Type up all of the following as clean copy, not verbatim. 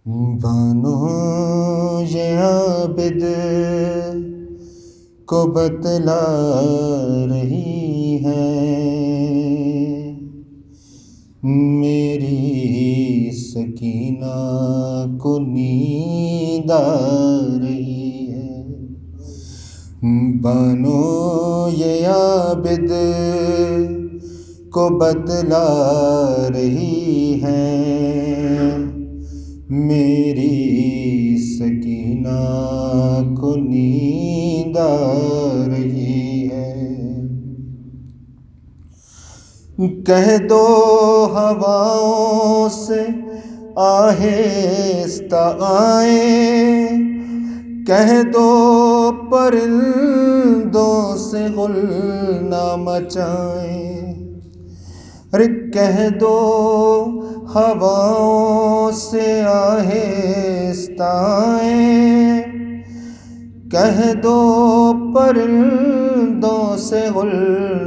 بانو یہ عابد کو بتلا رہی ہے، میری سکینہ کو نیند آ رہی ہے۔ بانو یہ عابد کو بتلا رہی ہے، میری سکینہ کو نیند آ رہی ہے۔ کہہ دو ہواؤں سے آہستہ آئیں، کہہ دو پرندوں سے غل نہ مچائیں، ارے کہہ دو ہواؤں سے آہستہ آئیں، کہہ دو پرندوں سے غل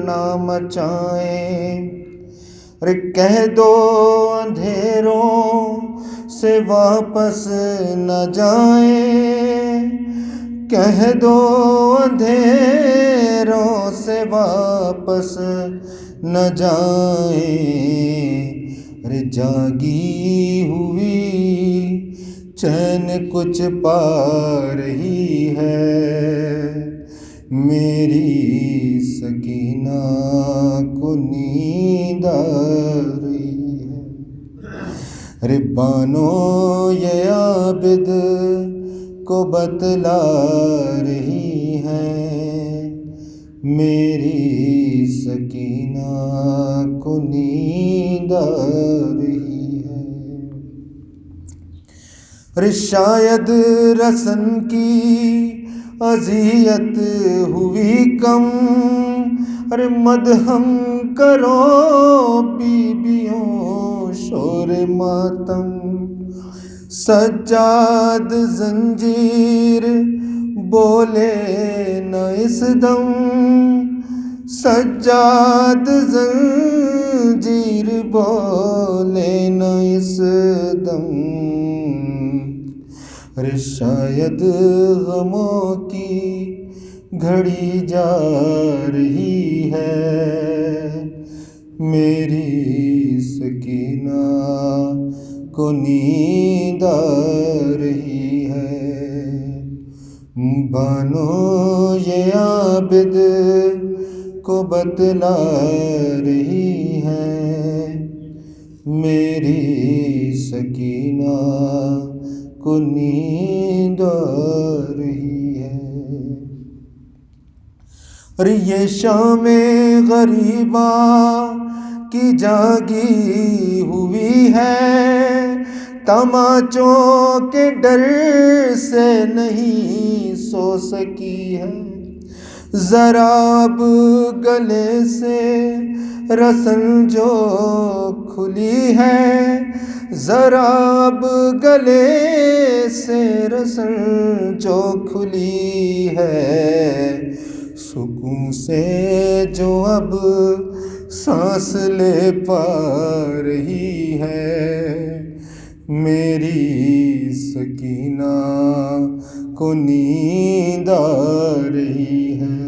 نہ مچائیں، ارے کہہ دو اندھیروں سے واپس نہ جائیں، کہہ دو اندھیروں سے واپس نہ جائیں، ارے جاگی ہوئی چین کچھ پا رہی ہے، میری سکینہ کو نیند آ رہی ہے۔ ارے بانو یہ عابد کو بتلا رہی ہے، میری سکینہ کو نیند آ رہی ہے۔ ارے شاید رسن کی اذیت ہوئی کم، ارے مدہم کرو بیویوں شور ماتم، سجاد زنجیر بولے نہ اس دم، سجاد زنجیر بولے نہ اس دم، ارے شاید غموں کی گھڑی جا رہی ہے، میری سکینہ کو نیند آ رہی ہے۔ بانو یہ عابد کو بتلا رہی ہے، میری سکینہ کو نیند آ رہی ہے۔ ارے یہ شام غریبہ کی جاگی ہوئی ہے، تماچوں کے ڈر سے نہیں سو سکی ہے، ذرا اب گلے سے رسن جو کھلی ہے، ذرا اب گلے سے رسن جو کھلی ہے، سکون سے جو اب سانس لے پا رہی ہے، میری سکینہ کو نیند آ رہی ہے۔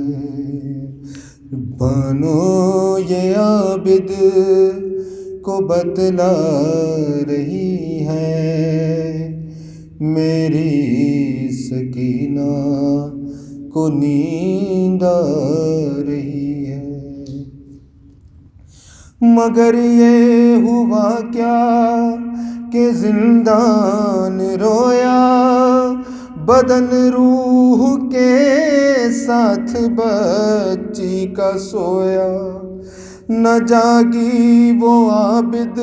بانو یہ عابد کو بتلا رہی ہے، میری سکینہ کو نیند آ رہی ہے۔ مگر یہ ہوا کیا کہ زندان رویا، بدن روح کے ساتھ بچی کا سویا، نہ جاگی وہ عابد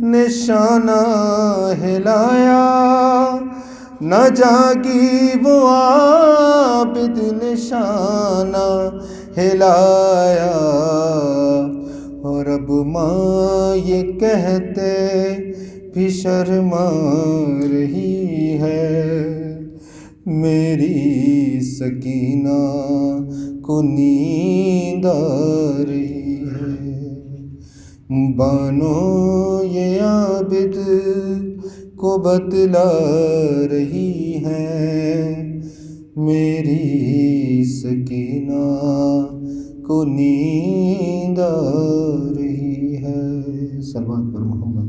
نے شانہ ہلایا، نہ جاگی وہ عابد نے شانہ ہلایا، اور اب ماں یہ کہتے بھی شرما رہی ہے، میری سکینہ کو نیند آ رہی ہے۔ بانو یہ عابد کو بتلا رہی ہے، میری سکینہ کو نیند آ رہی ہے۔ صلوات پر محمد۔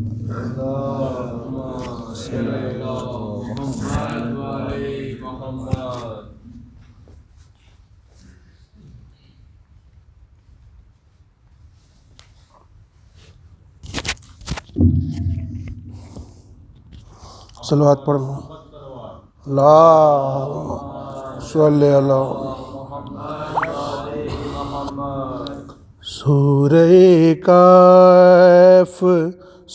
صلوات پڑھنا۔ اللہم صلی اللہ۔ سورہ کہف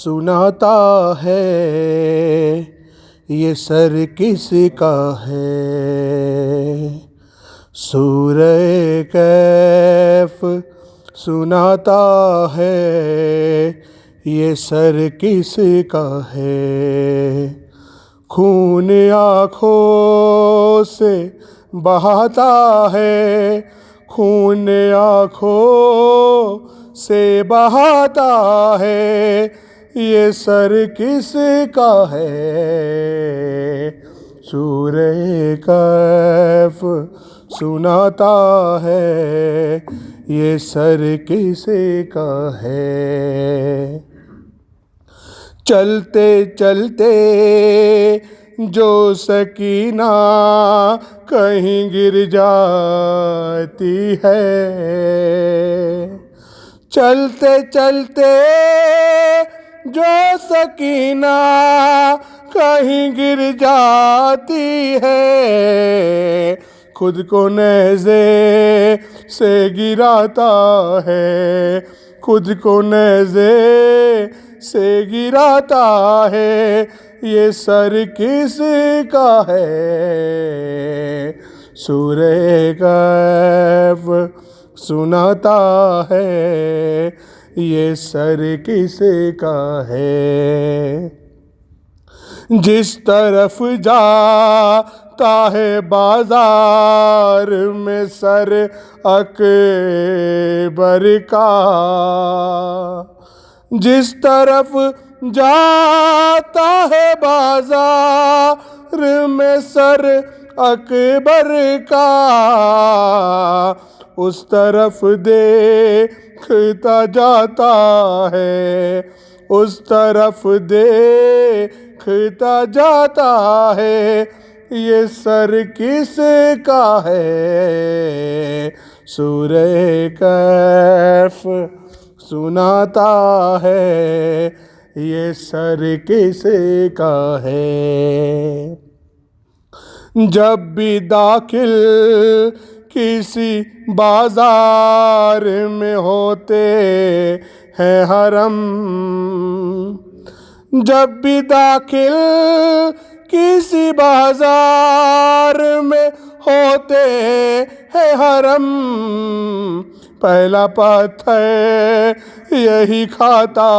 سناتا ہے، یہ سر کس کا ہے؟ سورہ کہف سناتا ہے، یہ سر کس کا ہے؟ خون آنکھوں سے بہاتا ہے، خون آنکھوں سے بہاتا ہے، یہ سر کس کا ہے؟ سورہ کہف سناتا ہے، یہ سر کس کا ہے؟ چلتے چلتے جو سکینہ کہیں گر جاتی ہے، چلتے چلتے جو سکینہ کہیں گر جاتی ہے، خود کو نیزے سے گراتا ہے، خود کو نیزے سے گراتا ہے، یہ سر کس کا ہے؟ سورہ کہف سناتا ہے، یہ سر کس کا ہے؟ جس طرف جاتا ہے بازار میں سر اکبر کا، جس طرف جاتا ہے بازار میں سر اکبر کا، اس طرف دیکھتا جاتا ہے، اس طرف دیکھتا جاتا ہے، یہ سر کس کا ہے؟ سورہ کہف سناتا ہے، یہ سر کس کا ہے؟ جب بھی داخل کسی بازار میں ہوتے ہیں حرم، جب بھی داخل کسی بازار میں ہوتے ہیں حرم، پہلا پتھر یہی کھاتا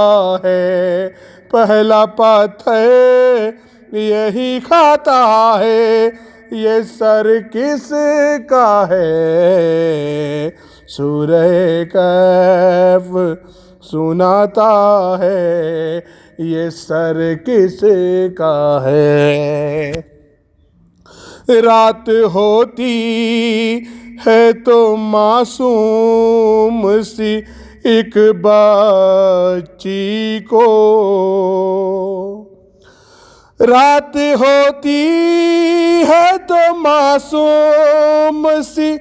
ہے، پہلا پتھر یہی کھاتا ہے، یہ سر کس کا ہے؟ سورہ کہف سناتا ہے، یہ سر کس کا ہے؟ رات ہوتی ہے تو معصوم سی ایک بچی کو، رات ہوتی ہے تو معصوم سی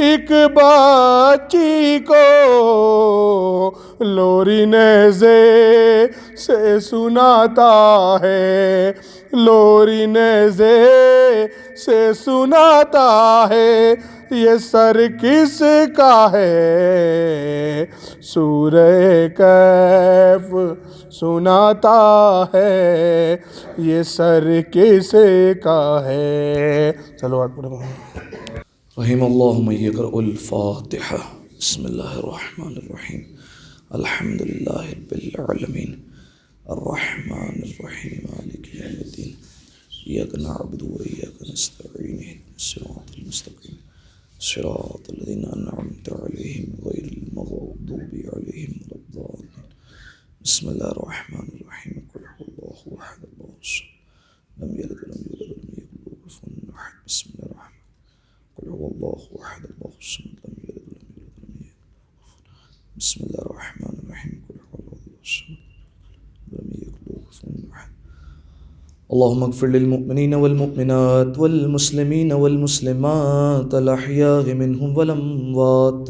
ایک بچی کو، لوری نیزے سے سناتا ہے، لوری نیزے سے سناتا ہے، یہ سر کس کا ہے؟ سورہ کہف سناتا ہے، یہ سر کس کا ہے؟ صلوات پڑھو۔ رحم اللہ من یقرأ الفاتحہ۔ بسم اللہ الرحمن الرحیم، الحمد للہ رب العالمین، الرحمن الرحیم، مالک یوم الدین، ایاک نعبد و ایاک نستعین، اہدنا الصراط المستقیم، صراط الذین انعمت علیہم غیر المغضوب علیہم ولا الضالین۔ بسم اللہ الرحمن الرحیم، قل هو اللہ احد اللہ الصمد لم يلد ولم يولد ولم يكن له كفوا أحد. بسم الله الرحمن الرحيم. قل هو الله أحد الله الصمد لم يلد ولم يولد ولم يكن له كفوا أحد. بسم الله الرحمن الرحيم. قل هو الله الصمد لم يكن له كفوا أحد. اللهم اغفر للمؤمنين والمؤمنات والمسلمين والمسلمات الأحياء منهم والأموات.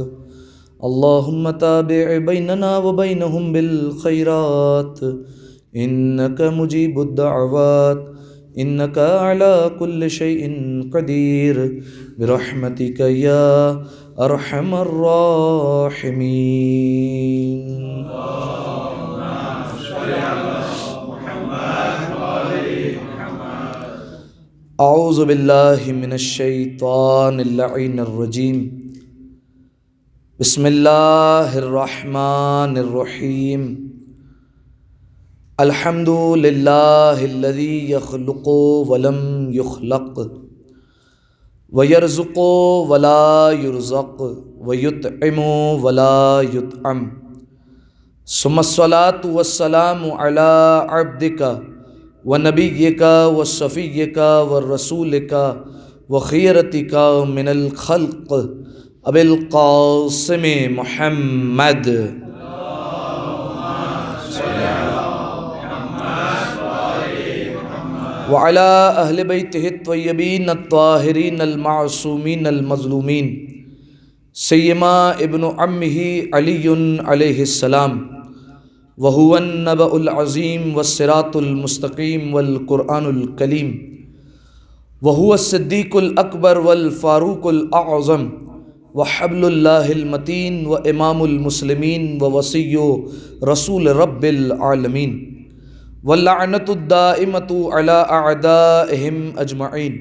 اللهم تابع بيننا وبينهم بالخيرات إنك مجيب الدعوات إنك على كل شيء قدير برحمتك يا أرحم الراحمين. اعوذ باللہ من الشیطان اللعین الرجیم. بسم اللہ الرحمن الرحیم. الحمد للہ الذی یخلق ولم یخلق ویرزق ولا یرزق ویطعم ولا یطعم ثم الصلاة والسلام علی عبدک ونبیک وصفیک ورسولک وخیرتک من الخلق ابی القاسم محمد وعلی اہل بیتہ الطیبین الطاہرین المعصومین المظلومین سیما ابن عمہ علی علیہ السلام وهو النبأ العظیم والصراط المستقیم والقرآن الکلیم وهو الصدیق الأکبر والفاروق الأعظم وحبل اللہ المتین وامام المسلمین ووصی رسول رب العالمین واللعنۃ الدائمۃ علی اعدائہم اجمعین.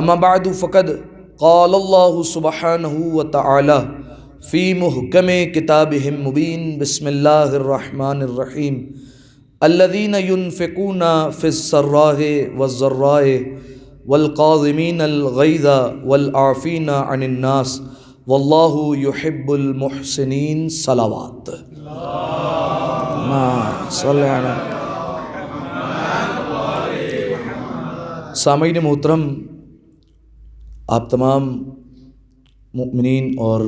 اما بعد فقد قال اللہ سبحانہ وتعالی فی محکم کتابہ مبین. بسم اللہ الرحمن الرحیم. الذین ينفقون فی السراء والضراء والقاظمین الغیظ والعافین عن الناس واللہ یحب المحسنین. صلوات. سامعین محترم، آپ تمام مؤمنین اور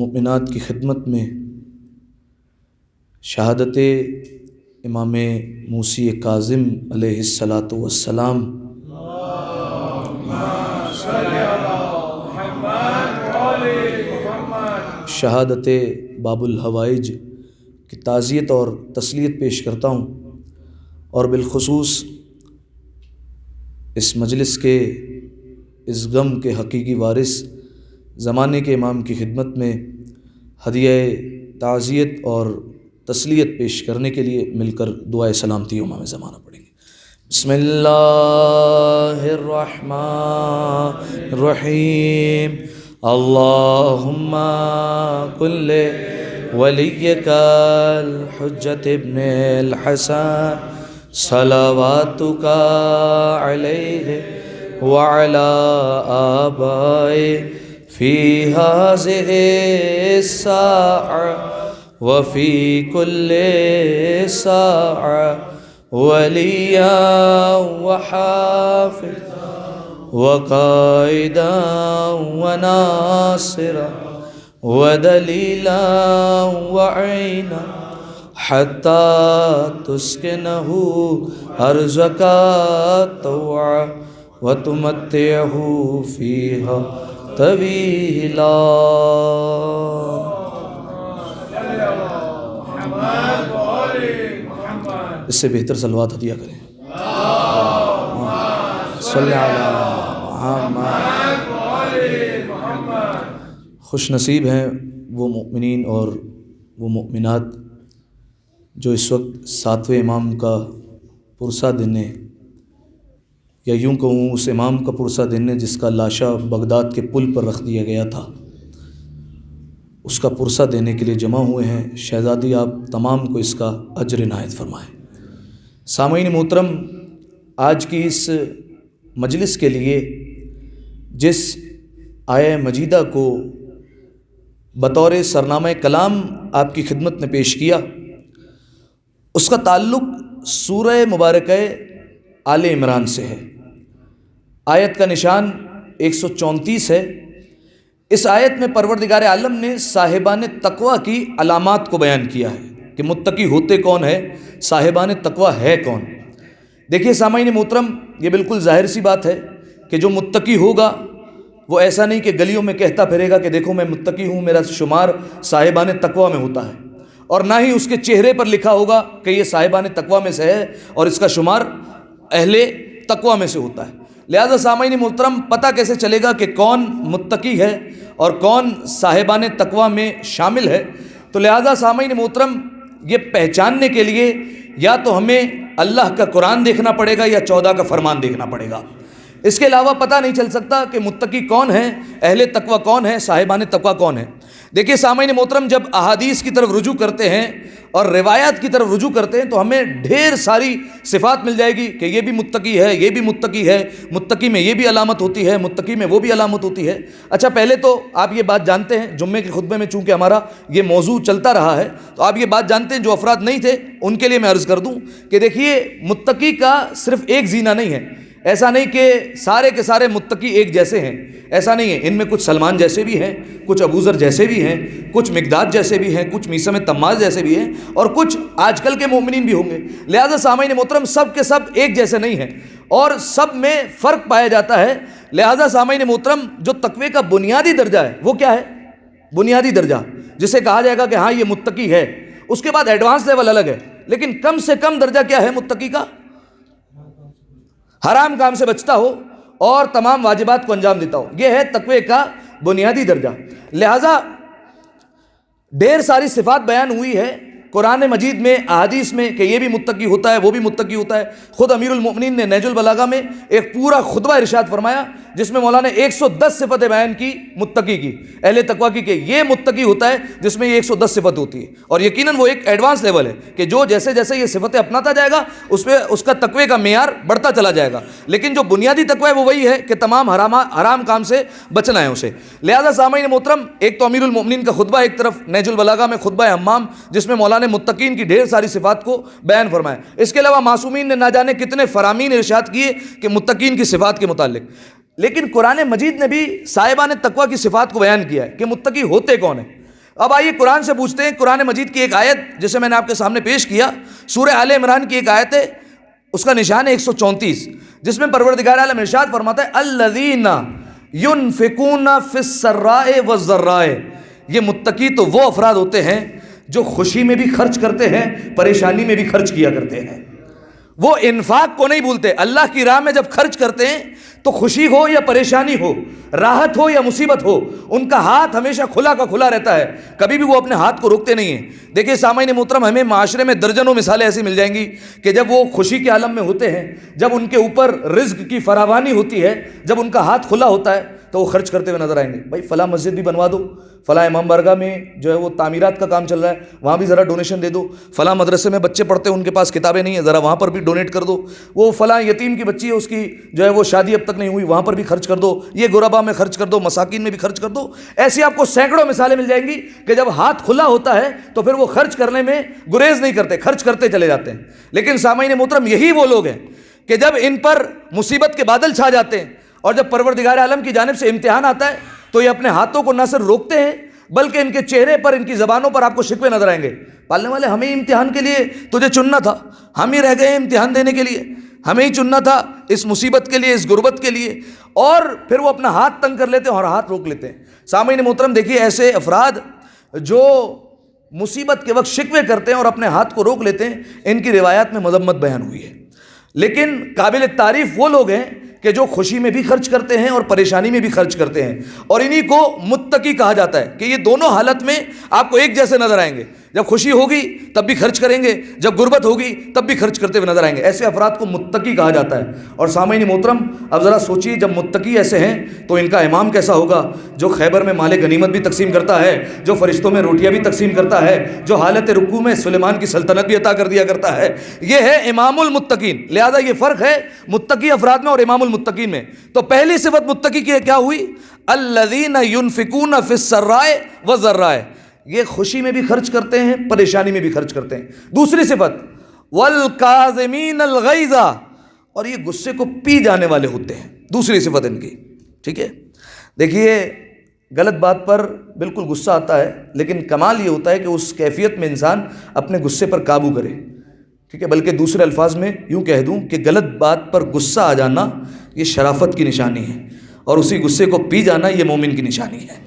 مؤمنات کی خدمت میں شہادت امام موسی کاظم علیہ الصلاۃ والسلام شہادت باب الحوائج کی تعزیت اور تسلیت پیش کرتا ہوں، اور بالخصوص اس مجلس کے اس غم کے حقیقی وارث زمانے کے امام کی خدمت میں ہدیہ تعزیت اور تسلیت پیش کرنے کے لیے مل کر دعائے سلامتی امام زمانہ پڑھیں گے. بسم اللہ الرحمن الرحیم. اللہم کل ولیک الحجۃ ابن الحسن صلواتک علیہ وعلی آبائہ فی ہذہ الساعة وفی کل ساعة ولیا وحافظا وقائدا وناصرا ودلیلا وعینا حتی تسکنہ ارضک طوعا وتمتعہ فیہا طویلا. اس سے بہتر صلوات ہدیہ کریں. صلی علی محمد. خوش نصیب ہیں وہ مؤمنین اور وہ مؤمنات جو اس وقت ساتویں امام کا پرسہ دینے، یا یوں کہوں اس امام کا پرسہ دینے جس کا لاشا بغداد کے پل پر رکھ دیا گیا تھا، اس کا پرسہ دینے کے لیے جمع ہوئے ہیں. شہزادی آپ تمام کو اس کا اجر عنایت فرمائیں. سامعین محترم، آج کی اس مجلس کے لیے جس آیہ مجیدہ کو بطور سرنامہ کلام آپ کی خدمت میں پیش کیا، اس کا تعلق سورہ مبارکہ آل عمران سے ہے۔ آیت کا نشان 134 ہے۔ اس آیت میں پروردگار عالم نے صاحبان تقوی کی علامات کو بیان کیا ہے کہ متقی ہوتے کون ہے، صاحبان تقوی ہے کون۔ دیکھیے سامعین محترم، یہ بالکل ظاہر سی بات ہے کہ جو متقی ہوگا وہ ایسا نہیں کہ گلیوں میں کہتا پھرے گا کہ دیکھو میں متقی ہوں، میرا شمار صاحبان تقوی میں ہوتا ہے، اور نہ ہی اس کے چہرے پر لکھا ہوگا کہ یہ صاحبان تقوی میں سے ہے اور اس کا شمار اہل تقوی میں سے ہوتا ہے۔ لہذا سامعین محترم، پتہ کیسے چلے گا کہ کون متقی ہے اور کون صاحبان تقوی میں شامل ہے؟ تو لہذا سامعین محترم، یہ پہچاننے کے لیے یا تو ہمیں اللہ کا قرآن دیکھنا پڑے گا یا 14 کا فرمان دیکھنا پڑے گا۔ اس کے علاوہ پتہ نہیں چل سکتا کہ متقی کون ہے، اہل تقوی کون ہے، صاحبان تقوی کون ہے۔ دیکھیے سامعین محترم، جب احادیث کی طرف رجوع کرتے ہیں اور روایات کی طرف رجوع کرتے ہیں تو ہمیں ڈھیر ساری صفات مل جائے گی کہ یہ بھی متقی ہے، یہ بھی متقی ہے، متقی میں یہ بھی علامت ہوتی ہے، متقی میں وہ بھی علامت ہوتی ہے۔ اچھا، پہلے تو آپ یہ بات جانتے ہیں، جمعے کے خطبے میں چونکہ ہمارا یہ موضوع چلتا رہا ہے تو آپ یہ بات جانتے ہیں، جو افراد نہیں تھے ان کے لیے میں عرض کر دوں کہ دیکھیے متقی کا صرف ایک زینہ نہیں ہے۔ ایسا نہیں کہ سارے کے سارے متقی ایک جیسے ہیں، ایسا نہیں ہے۔ ان میں کچھ سلمان جیسے بھی ہیں، کچھ ابوذر جیسے بھی ہیں، کچھ مقداد جیسے بھی ہیں، کچھ میثم تماز جیسے بھی ہیں، اور کچھ آج کل کے مومنین بھی ہوں گے۔ لہذا سامعین محترم، سب کے سب ایک جیسے نہیں ہیں اور سب میں فرق پایا جاتا ہے۔ لہذا سامعین محترم، جو تقوی کا بنیادی درجہ ہے وہ کیا ہے؟ بنیادی درجہ جسے کہا جائے گا کہ ہاں یہ متقی ہے۔ اس کے بعد ایڈوانس لیول الگ ہے، لیکن کم سے کم درجہ کیا ہے متقی کا؟ حرام کام سے بچتا ہو اور تمام واجبات کو انجام دیتا ہو، یہ ہے تقوی کا بنیادی درجہ۔ لہذا ڈھیر ساری صفات بیان ہوئی ہے قرآن مجید میں، احادیث میں، کہ یہ بھی متقی ہوتا ہے، وہ بھی متقی ہوتا ہے۔ خود امیر المؤمنین نے نہج البلاغہ میں ایک پورا خطبہ ارشاد فرمایا جس میں مولانا نے 110 صفتیں بیان کی متقی کی، اہل تقوی کی، کہ یہ متقی ہوتا ہے جس میں یہ 110 صفت ہوتی ہے۔ اور یقیناً وہ ایک ایڈوانس لیول ہے کہ جو جیسے جیسے یہ صفتیں اپناتا جائے گا اس پہ اس کا تقوی کا معیار بڑھتا چلا جائے گا، لیکن جو بنیادی تقوی ہے وہ وہی ہے کہ تمام حرام کام سے بچنا ہے اسے۔ لہذا سامعین محترم، ایک تو امیر المؤمنین کا خطبہ ایک طرف، نہج البلاغہ میں خطبہ حمام جس میں مولانا نے متقین کی ڈھیر ساری صفات کو بیان فرمایا۔ اس کے علاوہ معصومین نے نہ جانے کتنے فرامین ارشاد کیے کہ متقین کی صفات کے متعلق، لیکن قرآن مجید نے بھی صاحبان تقوی کی صفات کو بیان کیا ہے کہ متقی ہوتے کون ہیں۔ اب آئیے قرآن سے پوچھتے ہیں۔ قرآن مجید کی ایک آیت جسے میں نے آپ کے سامنے پیش کیا، سورہ آل عمران کی ایک آیت ہے، اس کا نشان ہے 134، جس میں پروردگار عالم ارشاد فرماتا ہے الذین ينفقون فی السراء والضراء۔ یہ متقی تو وہ افراد ہوتے ہیں جو خوشی میں بھی خرچ کرتے ہیں، پریشانی میں بھی خرچ کیا کرتے ہیں۔ وہ انفاق کو نہیں بھولتے، اللہ کی راہ میں جب خرچ کرتے ہیں تو خوشی ہو یا پریشانی ہو، راحت ہو یا مصیبت ہو، ان کا ہاتھ ہمیشہ کھلا کا کھلا رہتا ہے، کبھی بھی وہ اپنے ہاتھ کو روکتے نہیں ہیں۔ دیکھیے سامعین محترم، ہمیں معاشرے میں درجنوں مثالیں ایسی مل جائیں گی کہ جب وہ خوشی کے عالم میں ہوتے ہیں، جب ان کے اوپر رزق کی فراوانی ہوتی ہے، جب ان کا ہاتھ کھلا ہوتا ہے تو وہ خرچ کرتے ہوئے نظر آئیں گے۔ بھائی فلاں مسجد بھی بنوا دو، فلاں امام بارگاہ میں جو ہے وہ تعمیرات کا کام چل رہا ہے، وہاں بھی ذرا ڈونیشن دے دو، فلاں مدرسے میں بچے پڑھتے ہیں ان کے پاس کتابیں نہیں ہیں، ذرا وہاں پر بھی ڈونیٹ کر دو، وہ فلاں یتیم کی بچی ہے اس کی جو ہے وہ شادی اب تک نہیں ہوئی، وہاں پر بھی خرچ کر دو، یہ غربا میں خرچ کر دو، مساکین میں بھی خرچ کر دو۔ ایسی آپ کو سینکڑوں مثالیں مل جائیں گی کہ جب ہاتھ کھلا ہوتا ہے تو پھر وہ خرچ کرنے میں گریز نہیں کرتے، خرچ کرتے چلے جاتے ہیں۔ لیکن سامعین محترم، یہی وہ لوگ ہیں کہ جب ان پر مصیبت کے بادل چھا جاتے ہیں اور جب پروردگار عالم کی جانب سے امتحان آتا ہے تو یہ اپنے ہاتھوں کو نہ صرف روکتے ہیں بلکہ ان کے چہرے پر، ان کی زبانوں پر آپ کو شکوے نظر آئیں گے، پالنے والے ہمیں امتحان کے لیے تجھے چننا تھا، ہم ہی رہ گئے امتحان دینے کے لیے، ہمیں ہی چننا تھا اس مصیبت کے لیے، اس غربت کے لیے، اور پھر وہ اپنا ہاتھ تنگ کر لیتے ہیں اور ہاتھ روک لیتے ہیں۔ سامعین محترم دیکھیے، ایسے افراد جو مصیبت کے وقت شکوے کرتے ہیں اور اپنے ہاتھ کو روک لیتے ہیں، ان کی روایات میں مذمت بیان ہوئی ہے، لیکن قابل تعریف وہ لوگ ہیں کہ جو خوشی میں بھی خرچ کرتے ہیں اور پریشانی میں بھی خرچ کرتے ہیں، اور انہی کو متقی کہا جاتا ہے کہ یہ دونوں حالت میں آپ کو ایک جیسے نظر آئیں گے، جب خوشی ہوگی تب بھی خرچ کریں گے، جب غربت ہوگی تب بھی خرچ کرتے ہوئے نظر آئیں گے۔ ایسے افراد کو متقی کہا جاتا ہے۔ اور سامعین محترم، اب ذرا سوچیے، جب متقی ایسے ہیں تو ان کا امام کیسا ہوگا، جو خیبر میں مال غنیمت بھی تقسیم کرتا ہے، جو فرشتوں میں روٹیاں بھی تقسیم کرتا ہے، جو حالت رکوع میں سلیمان کی سلطنت بھی عطا کر دیا کرتا ہے، یہ ہے امام المتقین۔ لہذا یہ فرق ہے متقی افراد میں اور امام المتقین میں۔ تو پہلی صفت متقی کی کیا ہوئی؟ الذین ينفقون فی السراء والضراء، یہ خوشی میں بھی خرچ کرتے ہیں، پریشانی میں بھی خرچ کرتے ہیں۔ دوسری صفت والکاظمین الغیظ، اور یہ غصے کو پی جانے والے ہوتے ہیں، دوسری صفت ان کی، ٹھیک ہے۔ دیکھیے غلط بات پر بالکل غصہ آتا ہے، لیکن کمال یہ ہوتا ہے کہ اس کیفیت میں انسان اپنے غصے پر قابو کرے، ٹھیک ہے۔ بلکہ دوسرے الفاظ میں یوں کہہ دوں کہ غلط بات پر غصہ آ جانا یہ شرافت کی نشانی ہے، اور اسی غصے کو پی جانا یہ مومن کی نشانی ہے،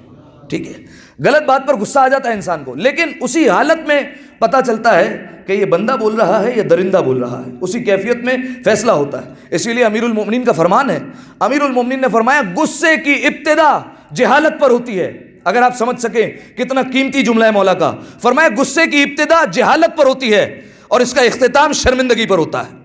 ٹھیک ہے۔ غلط بات پر غصہ آ جاتا ہے انسان کو، لیکن اسی حالت میں پتہ چلتا ہے کہ یہ بندہ بول رہا ہے یا درندہ بول رہا ہے، اسی کیفیت میں فیصلہ ہوتا ہے۔ اسی لیے امیر المومنین کا فرمان ہے، امیر المومنین نے فرمایا غصے کی ابتدا جہالت پر ہوتی ہے۔ اگر آپ سمجھ سکیں کتنا قیمتی جملہ ہے مولا کا، فرمایا غصے کی ابتدا جہالت پر ہوتی ہے اور اس کا اختتام شرمندگی پر ہوتا ہے۔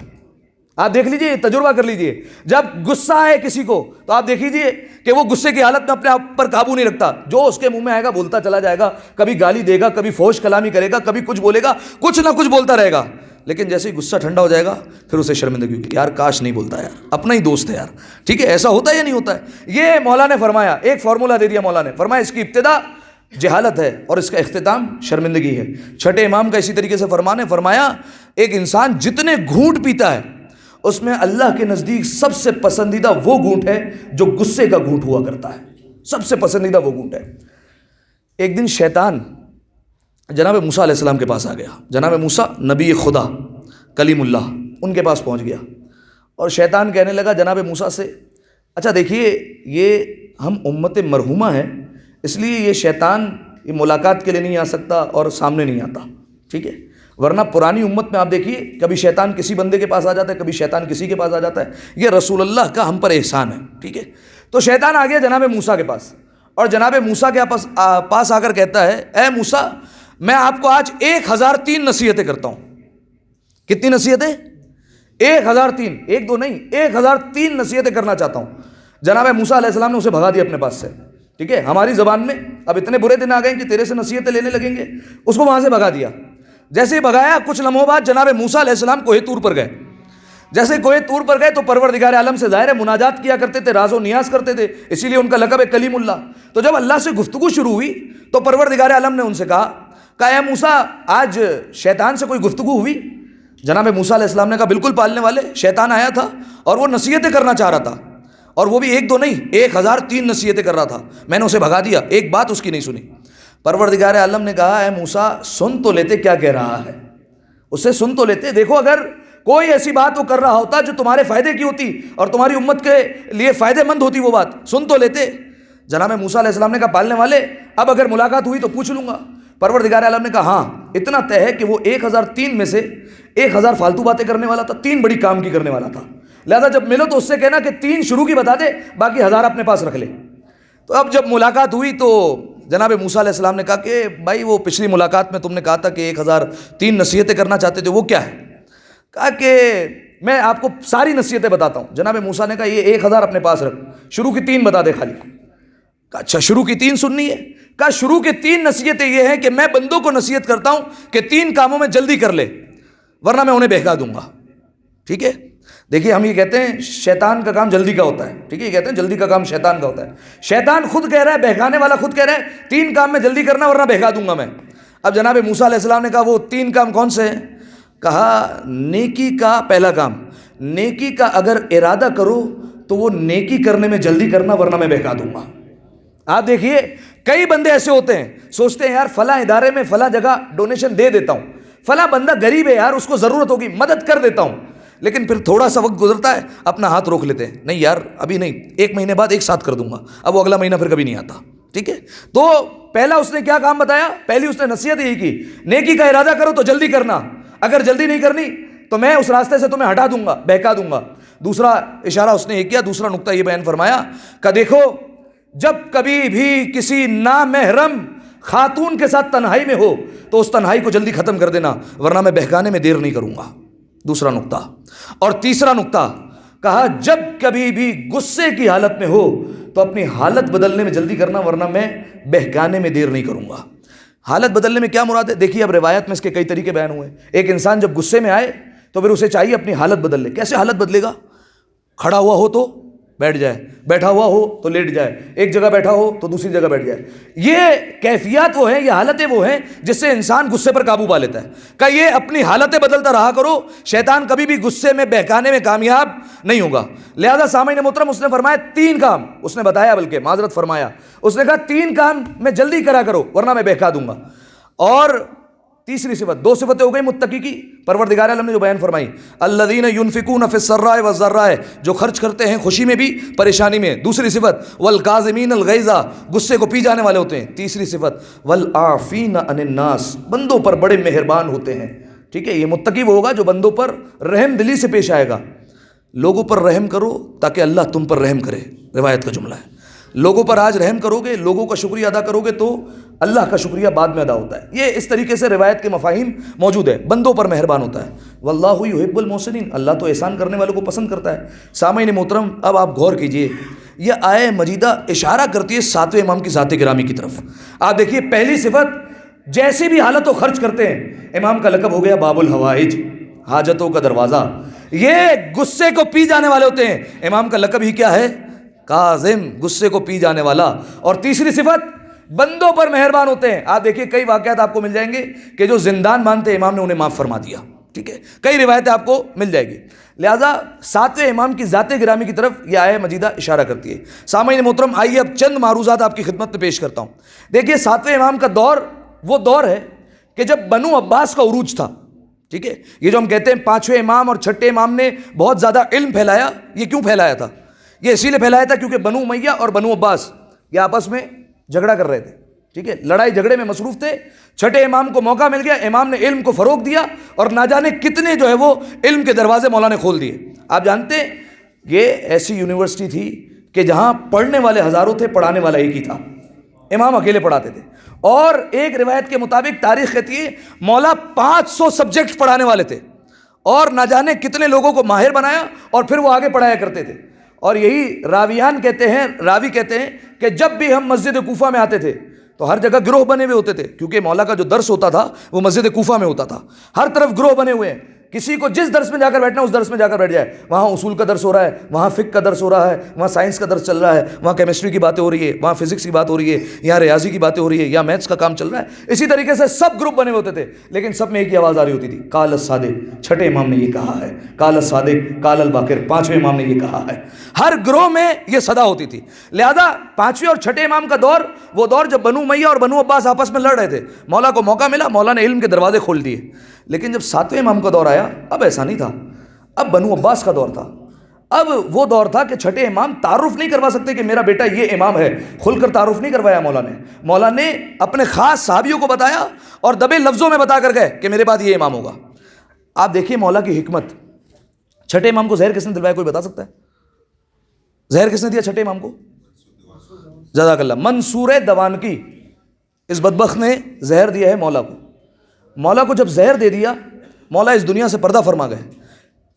آپ دیکھ لیجئے، تجربہ کر لیجئے، جب غصہ آئے کسی کو تو آپ دیکھ لیجئے کہ وہ غصے کی حالت میں اپنے آپ پر قابو نہیں رکھتا، جو اس کے منہ میں آئے گا بولتا چلا جائے گا، کبھی گالی دے گا، کبھی فحش کلامی کرے گا، کبھی کچھ بولے گا، کچھ نہ کچھ بولتا رہے گا، لیکن جیسے ہی غصہ ٹھنڈا ہو جائے گا پھر اسے شرمندگی ہوگی، یار کاش نہیں بولتا، یار اپنا ہی دوست ہے یار، ٹھیک ہے۔ ایسا ہوتا ہے یا نہیں ہوتا ہے؟ یہ مولا نے فرمایا، ایک فارمولہ دے دیا مولا نے، فرمایا اس کی ابتدا جہالت ہے اور اس کا اختتام شرمندگی ہے۔ چھٹے امام کا اسی طریقے سے فرمان ہے، فرمایا ایک انسان جتنے گھونٹ پیتا ہے اس میں اللہ کے نزدیک سب سے پسندیدہ وہ گھونٹ ہے جو غصے کا گھونٹ ہوا کرتا ہے، سب سے پسندیدہ وہ گھونٹ ہے۔ ایک دن شیطان جناب موسیٰ علیہ السلام کے پاس آ گیا، جناب موسیٰ نبی خدا کلیم اللہ ان کے پاس پہنچ گیا، اور شیطان کہنے لگا جناب موسیٰ سے، اچھا دیکھیے یہ ہم امت مرحومہ ہیں، اس لیے یہ شیطان یہ ملاقات کے لیے نہیں آ سکتا اور سامنے نہیں آتا، ٹھیک ہے، ورنہ پرانی امت میں آپ دیکھیے کبھی شیطان کسی بندے کے پاس آ جاتا ہے، کبھی شیطان کسی کے پاس آ جاتا ہے، یہ رسول اللہ کا ہم پر احسان ہے، ٹھیک ہے۔ تو شیطان آ گیا جناب موسیٰ کے پاس، اور جناب موسیٰ کے پاس آ کر کہتا ہے، اے موسیٰ میں آپ کو آج 1003 نصیحتیں کرتا ہوں۔ کتنی نصیحتیں؟ 1003، ایک دو نہیں، 1003 نصیحتیں کرنا چاہتا ہوں۔ جناب موسیٰ علیہ السلام نے اسے بھگا دیا اپنے پاس سے، ٹھیک ہے۔ ہماری زبان میں اب اتنے برے دن آ گئے کہ تیرے سے نصیحتیں لینے لگیں گے، اس کو وہاں سے بھگا دیا۔ جیسے ہی بھگایا کچھ لمحوں بعد جناب موسیٰ علیہ السلام کوہ طور پر گئے، جیسے کوہ طور پر گئے تو پروردگار عالم سے ظاہر ہے مناجات کیا کرتے تھے، راز و نیاز کرتے تھے، اسی لیے ان کا لقب ہے کلیم اللہ۔ تو جب اللہ سے گفتگو شروع ہوئی تو پروردگار عالم نے ان سے کہا اے موسیٰ آج شیطان سے کوئی گفتگو ہوئی؟ جناب موسیٰ علیہ السلام نے کہا بالکل پالنے والے، شیطان آیا تھا اور وہ نصیحتیں کرنا چاہ رہا تھا، اور وہ بھی ایک دو نہیں 1003 نصیحتیں کر رہا تھا، میں نے اسے بھگا دیا، ایک بات اس کی نہیں سنی۔ پروردگار عالم نے کہا اے موسیٰ سن تو لیتے کیا کہہ رہا ہے، اسے سن تو لیتے، دیکھو اگر کوئی ایسی بات وہ کر رہا ہوتا جو تمہارے فائدے کی ہوتی اور تمہاری امت کے لیے فائدے مند ہوتی وہ بات سن تو لیتے۔ جناب موسیٰ علیہ السلام نے کہا پالنے والے اب اگر ملاقات ہوئی تو پوچھ لوں گا۔ پروردگار عالم نے کہا ہاں اتنا طے ہے کہ وہ 1003 میں سے 1000 فالتو باتیں کرنے والا تھا، 3 بڑی کام کی کرنے والا تھا، لہذا جب ملو تو اس سے کہنا کہ 3 شروع کی بتا دے، باقی 1000 اپنے پاس رکھ لے۔ تو اب جب ملاقات ہوئی تو جناب موسیٰ علیہ السلام نے کہا کہ بھائی وہ پچھلی ملاقات میں تم نے کہا تھا کہ 1003 نصیحتیں کرنا چاہتے تھے، وہ کیا ہے؟ کہا کہ میں آپ کو ساری نصیحتیں بتاتا ہوں۔ جناب موسیٰ نے کہا یہ 1000 اپنے پاس رکھ، شروع کی 3 بتا دے خالی۔ کہا اچھا شروع کی 3 سننی ہے؟ کہا شروع کی 3 نصیحتیں یہ ہیں کہ میں بندوں کو نصیحت کرتا ہوں کہ 3 کاموں میں جلدی کر لے ورنہ میں انہیں بہکا دوں گا، ٹھیک ہے۔ دیکھیے ہم یہ کہتے ہیں شیطان کا کام جلدی کا ہوتا ہے، ٹھیک ہے، یہ کہتے ہیں جلدی کا کام شیطان کا ہوتا ہے، شیطان خود کہہ رہا ہے، بہکانے والا خود کہہ رہا ہے 3 کام میں جلدی کرنا ورنہ بہکا دوں گا میں۔ اب جناب موسیٰ علیہ السلام نے کہا وہ 3 کام کون سے ہیں؟ کہا نیکی کا پہلا کام، نیکی کا اگر ارادہ کرو تو وہ نیکی کرنے میں جلدی کرنا ورنہ میں بہکا دوں گا۔ آپ دیکھیے کئی بندے ایسے ہوتے ہیں سوچتے ہیں یار فلاں ادارے میں فلاں جگہ ڈونیشن دے دیتا ہوں، فلاں بندہ غریب ہے یار اس کو ضرورت ہوگی مدد کر دیتا ہوں، لیکن پھر تھوڑا سا وقت گزرتا ہے اپنا ہاتھ روک لیتے ہیں، نہیں یار ابھی نہیں، 1 مہینے بعد ایک ساتھ کر دوں گا، اب وہ اگلا مہینہ پھر کبھی نہیں آتا، ٹھیک ہے۔ تو پہلا اس نے کیا کام بتایا؟ پہلی اس نے نصیحت یہی کی نیکی کا ارادہ کرو تو جلدی کرنا، اگر جلدی نہیں کرنی تو میں اس راستے سے تمہیں ہٹا دوں گا، بہکا دوں گا۔ دوسرا اشارہ اس نے یہ کیا، دوسرا نقطہ یہ بیان فرمایا کہ دیکھو جب کبھی بھی کسی نامحرم خاتون کے ساتھ تنہائی میں ہو تو اس تنہائی کو جلدی ختم کر دینا ورنہ میں بہکانے میں دیر نہیں کروں گا، دوسرا نقطہ۔ اور تیسرا نقطہ کہا جب کبھی بھی غصے کی حالت میں ہو تو اپنی حالت بدلنے میں جلدی کرنا ورنہ میں بہکانے میں دیر نہیں کروں گا۔ حالت بدلنے میں کیا مراد ہے؟ دیکھیے اب روایت میں اس کے کئی طریقے بیان ہوئے۔ ایک انسان جب غصے میں آئے تو پھر اسے چاہیے اپنی حالت بدل لے۔ کیسے حالت بدلے گا؟ کھڑا ہوا ہو تو بیٹھ جائے, بیٹھا ہوا ہو تو لیٹ جائے, ایک جگہ بیٹھا ہو تو دوسری جگہ بیٹھ جائے. یہ کیفیات وہ ہیں, یہ حالتیں وہ ہیں جس سے انسان غصے پر قابو پا لیتا ہے. کہ یہ اپنی حالتیں بدلتا رہا کرو, شیطان کبھی بھی غصے میں بہکانے میں کامیاب نہیں ہوگا. لہذا سامعین محترم, اس نے فرمایا 3 کام, اس نے بتایا بلکہ معذرت فرمایا, اس نے کہا 3 کام میں جلدی کرا کرو ورنہ میں بہکا دوں گا. اور تیسری صفت, 2 صفتیں ہو گئی متقی کی, پروردگار عالم نے جو بیان فرمائی, الذین ینفقون فی السراء والضراء, جو خرچ کرتے ہیں خوشی میں بھی پریشانی میں. دوسری صفت والکاظمین الغیظ, غصے کو پی جانے والے ہوتے ہیں. تیسری صفت والعافین عن الناس, بندوں پر بڑے مہربان ہوتے ہیں. ٹھیک ہے, یہ متقی وہ ہوگا جو بندوں پر رحم دلی سے پیش آئے گا. لوگوں پر رحم کرو تاکہ اللہ تم پر رحم کرے, روایت کا جملہ ہے. لوگوں پر آج رحم کرو گے, لوگوں کا شکریہ ادا کرو گے تو اللہ کا شکریہ بعد میں ادا ہوتا ہے. یہ اس طریقے سے روایت کے مفاہیم موجود ہے. بندوں پر مہربان ہوتا ہے. واللہ یحب المحسنین, اللہ تو احسان کرنے والوں کو پسند کرتا ہے. سامعین محترم, اب آپ غور کیجئے, یہ آیہ مجیدہ اشارہ کرتی ہے 7ویں امام کی ذات گرامی کی طرف. آپ دیکھیے, پہلی صفت, جیسی بھی حالت و خرچ کرتے ہیں. امام کا لقب ہو گیا باب الحوائج, حاجتوں کا دروازہ. یہ غصے کو پی جانے والے ہوتے ہیں. امام کا لقب ہی کیا ہے؟ کاظم, غصے کو پی جانے والا. اور تیسری صفت, بندوں پر مہربان ہوتے ہیں. آپ دیکھیے کئی واقعات آپ کو مل جائیں گے کہ جو زندان باندھتے امام نے انہیں معاف فرما دیا. ٹھیک ہے, کئی روایتیں آپ کو مل جائے گی. لہذا 7ویں امام کی ذات گرامی کی طرف یہ آیہ مجیدہ اشارہ کرتی ہے. سامعین محترم, آئیے اب چند معروضات آپ کی خدمت میں پیش کرتا ہوں. دیکھیے 7ویں امام کا دور وہ دور ہے کہ جب بنو عباس کا عروج تھا. ٹھیک ہے, یہ جو ہم کہتے ہیں 5ویں امام اور 6ٹھے امام نے بہت زیادہ علم پھیلایا, یہ کیوں پھیلایا تھا؟ یہ اسی لیے پھیلایا تھا کیونکہ بنو امیہ اور بنو عباس یہ آپس میں جھگڑا کر رہے تھے. ٹھیک ہے, لڑائی جھگڑے میں مصروف تھے. 6ٹھے امام کو موقع مل گیا, امام نے علم کو فروغ دیا اور نہ جانے کتنے جو ہے وہ علم کے دروازے مولا نے کھول دیے. آپ جانتے ہیں یہ ایسی یونیورسٹی تھی کہ جہاں پڑھنے والے ہزاروں تھے, پڑھانے والا ایک ہی تھا. امام اکیلے پڑھاتے تھے. اور ایک روایت کے مطابق تاریخ کہتی ہے مولا 500 سبجیکٹ پڑھانے والے تھے اور نہ جانے کتنے لوگوں کو ماہر بنایا اور پھر وہ آگے پڑھایا کرتے تھے. اور یہی راویان کہتے ہیں, راوی کہتے ہیں کہ جب بھی ہم مسجد کوفہ میں آتے تھے تو ہر جگہ گروہ بنے ہوئے ہوتے تھے, کیونکہ مولا کا جو درس ہوتا تھا وہ مسجد کوفہ میں ہوتا تھا. ہر طرف گروہ بنے ہوئے ہیں. کسی کو جس درس میں جا کر بیٹھنا اس درس میں جا کر بیٹھ جائے. وہاں اصول کا درس ہو رہا ہے, وہاں فقہ کا درس ہو رہا ہے, وہاں سائنس کا درس چل رہا ہے, وہاں کیمسٹری کی باتیں ہو رہی ہے, وہاں فزکس کی بات ہو رہی ہے, یہاں ریاضی کی باتیں ہو رہی ہے, یا میتھس کا کام چل رہا ہے. اسی طریقے سے سب گروپ بنے ہوتے تھے, لیکن سب میں ایک ہی آواز آ رہی ہوتی تھی, قال الصادق, 6ٹھے امام نے یہ کہا ہے, قال الصادق قال الباقر, 5ویں امام نے یہ کہا ہے. ہر گروہ میں یہ صدا ہوتی تھی. لہذا 5ویں اور 6ٹھے امام کا دور وہ دور جب بنو امیہ اور بنو عباس آپس میں لڑ رہے تھے. مولا کو موقع ملا, مولا نے علم کے دروازے کھول دیے. لیکن جب 7ویں امام کا دور آیا, اب ایسا نہیں تھا. اب بنو عباس کا دور تھا. اب وہ دور تھا کہ 6ٹھے امام تعارف نہیں کروا سکتے کہ میرا بیٹا یہ امام ہے. کھل کر تعارف نہیں کروایا مولا نے. مولا نے اپنے خاص صحابیوں کو بتایا اور دبے لفظوں میں بتا کر گئے کہ میرے بعد یہ امام ہوگا. آپ دیکھیے مولا کی حکمت. 6ٹھے امام کو زہر کس نے دلوایا, کوئی بتا سکتا ہے؟ زہر کس نے دیا 6ٹھے امام کو؟ جزاک اللہ, منصور دوانکی, اس بدبخت نے زہر دیا ہے مولا کو. مولا کو جب زہر دے دیا, مولا اس دنیا سے پردہ فرما گئے.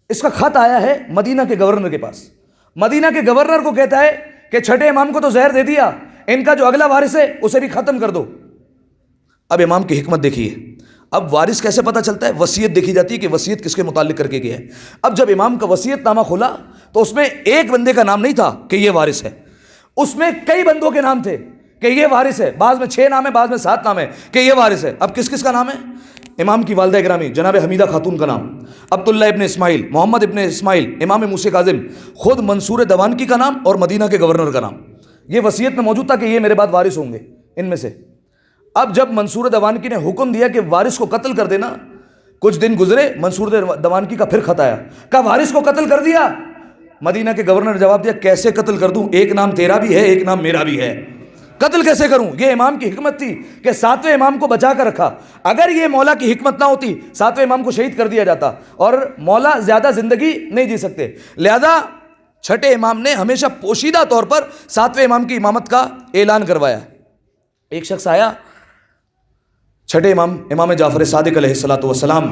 اس کا خط آیا ہے مدینہ کے گورنر کے پاس. مدینہ کے گورنر کو کہتا ہے کہ 6ٹھے امام کو تو زہر دے دیا, ان کا جو اگلا وارث ہے اسے بھی ختم کر دو. اب امام کی حکمت دیکھیے. اب وارث کیسے پتہ چلتا ہے؟ وصیت دیکھی جاتی ہے کہ وصیت کس کے متعلق کر کے گیا ہے. اب جب امام کا وصیت نامہ کھولا تو اس میں ایک بندے کا نام نہیں تھا کہ یہ وارث ہے, اس میں کئی بندوں کے نام تھے کہ یہ وارث ہے. بعض میں 6 نام ہے, بعض میں 7 نام ہے کہ یہ وارث ہے. اب کس کس کا نام ہے؟ امام کی والدہ گرامی جناب حمیدہ خاتون کا نام, عبداللہ ابن اسماعیل, محمد ابن اسماعیل, امام موسی کاظم, خود منصور دوانکی کا نام اور مدینہ کے گورنر کا نام. یہ وصیت میں موجود تھا کہ یہ میرے بعد وارث ہوں گے ان میں سے. اب جب منصور دوانکی نے حکم دیا کہ وارث کو قتل کر دینا, کچھ دن گزرے, منصور دوانکی کا پھر خط آیا, کہا وارث کو قتل کر دیا. مدینہ کے گورنر نے جواب دیا, کیسے قتل کر دوں, ایک نام تیرا بھی ہے ایک نام میرا بھی ہے, قتل کیسے کروں؟ یہ امام کی حکمت تھی کہ 7ویں امام کو بچا کر رکھا. اگر یہ مولا کی حکمت نہ ہوتی 7ویں امام کو شہید کر دیا جاتا, اور مولا زیادہ زندگی نہیں جی سکتے. لہذا 6ٹھے امام نے ہمیشہ پوشیدہ طور پر 7ویں امام کی امامت کا اعلان کروایا. ایک شخص آیا, 6ٹھے امام امام جعفر صادق علیہ الصلوۃ والسلام,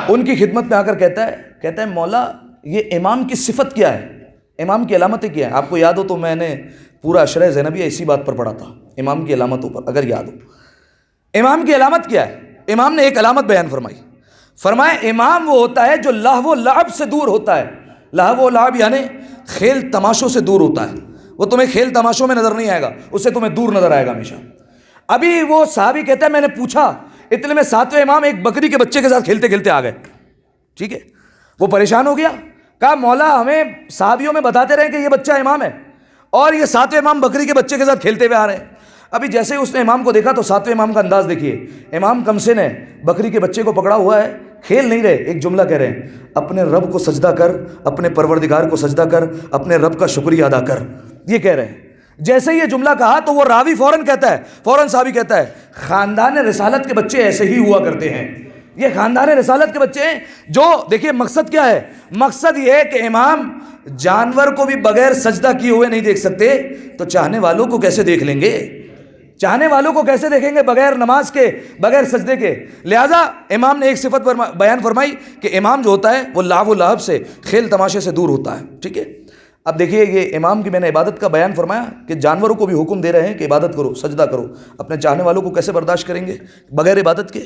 ان کی خدمت میں آ کر کہتا ہے مولا یہ امام کی صفت کیا ہے, امام کی علامتیں کیا ہیں؟ آپ کو یاد ہو تو میں نے پورا اشرح زینبیہ اسی بات پر پڑھا تھا, امام کی علامتوں پر, اگر یاد ہو. امام کی علامت کیا ہے؟ امام نے ایک علامت بیان فرمائی, فرمائے امام وہ ہوتا ہے جو لہو و لعب سے دور ہوتا ہے. لہو و لعب یعنی کھیل تماشوں سے دور ہوتا ہے. وہ تمہیں کھیل تماشوں میں نظر نہیں آئے گا, اس سے تمہیں دور نظر آئے گا ہمیشہ. ابھی وہ صحابی کہتا ہے میں نے پوچھا, اتنے میں 7ویں امام ایک بکری کے بچے کے ساتھ کھیلتے کھیلتے آ گئے. ٹھیک ہے, وہ پریشان ہو گیا, کہا مولا ہمیں صحابیوں میں بتاتے رہے کہ یہ بچہ امام ہے اور یہ 7ویں امام بکری کے بچے کے ساتھ کھیلتے ہوئے آ رہے ہیں. ابھی جیسے ہی اس نے امام کو دیکھا تو 7ویں امام کا انداز دیکھیے. امام کمسن ہے, بکری کے بچے کو پکڑا ہوا ہے, کھیل نہیں رہے, ایک جملہ کہہ رہے ہیں, اپنے رب کو سجدہ کر, اپنے پروردگار کو سجدہ کر, اپنے رب کا شکریہ ادا کر, یہ کہہ رہے ہیں. جیسے ہی یہ جملہ کہا تو وہ راوی فوراً کہتا ہے, فوراً صحابی کہتا ہے, خاندان رسالت کے بچے ایسے ہی ہوا کرتے ہیں. یہ خاندان رسالت کے بچے ہیں جو, دیکھیے مقصد کیا ہے, مقصد یہ ہے کہ امام جانور کو بھی بغیر سجدہ کیے ہوئے نہیں دیکھ سکتے, تو چاہنے والوں کو کیسے دیکھ لیں گے, چاہنے والوں کو کیسے دیکھیں گے بغیر نماز کے, بغیر سجدے کے. لہٰذا امام نے ایک صفت بیان فرمائی کہ امام جو ہوتا ہے وہ لعب و لہب سے, کھیل تماشے سے دور ہوتا ہے. ٹھیک ہے, اب دیکھیے یہ امام کی میں نے عبادت کا بیان فرمایا کہ جانوروں کو بھی حکم دے رہے ہیں کہ عبادت کرو, سجدہ کرو, اپنے چاہنے والوں کو کیسے برداشت کریں گے بغیر عبادت کے.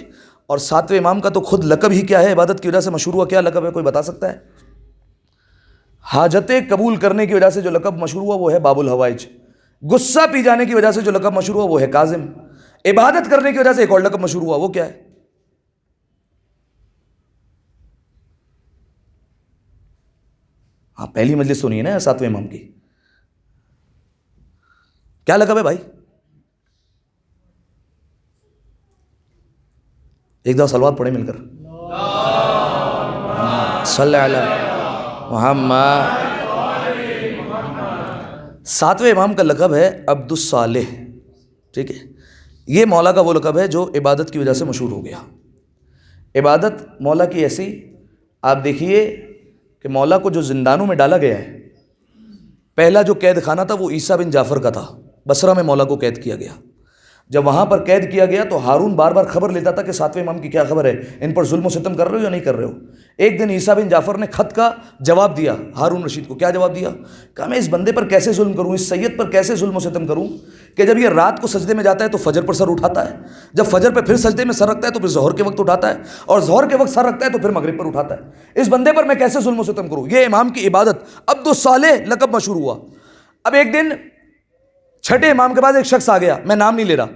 اور 7ویں امام کا تو خود لقب ہی کیا ہے, عبادت کی وجہ سے مشہور ہوا, کیا لقب ہے کوئی بتا سکتا ہے؟ حاجتیں قبول کرنے کی وجہ سے جو لقب مشہور ہوا وہ ہے باب الحوائج. غصہ پی جانے کی وجہ سے جو لقب مشہور ہوا وہ ہے کاظم. عبادت کرنے کی وجہ سے ایک اور لقب مشہور ہوا, وہ کیا ہے؟ ہاں پہلی مجلس تو نہیں ہے نا 7ویں امام کی, کیا لقب ہے بھائی؟ ایک دفعہ صلوات پڑھیں مل کر, صلی علی محمد. 7ویں امام کا لقب ہے عبد الصالح. ٹھیک ہے, یہ مولا کا وہ لقب ہے جو عبادت کی وجہ سے مشہور ہو گیا. عبادت مولا کی ایسی, آپ دیکھیے کہ مولا کو جو زندانوں میں ڈالا گیا ہے, پہلا جو قید خانہ تھا وہ عیسیٰ بن جعفر کا تھا, بصرہ میں مولا کو قید کیا گیا. جب وہاں پر قید کیا گیا تو ہارون بار بار خبر لیتا تھا کہ 7ویں امام کی کیا خبر ہے, ان پر ظلم و ستم کر رہے ہو یا نہیں کر رہے ہو. ایک دن عیسیٰ بن جعفر نے خط کا جواب دیا ہارون رشید کو. کیا جواب دیا؟ کہا میں اس بندے پر کیسے ظلم کروں, اس سید پر کیسے ظلم و ستم کروں کہ جب یہ رات کو سجدے میں جاتا ہے تو فجر پر سر اٹھاتا ہے, جب فجر پہ پھر سجدے میں سر رکھتا ہے تو پھر ظہر کے وقت اٹھاتا ہے, اور ظہر کے وقت سر رکھتا ہے تو پھر مغرب پر اٹھاتا ہے. اس بندے پر میں کیسے ظلم و ستم کروں. یہ امام کی عبادت عبد الصالح لقب مشہور ہوا. اب ایک دن 6ٹھے امام کے بعد ایک شخص آ گیا, میں نام نہیں لے رہا,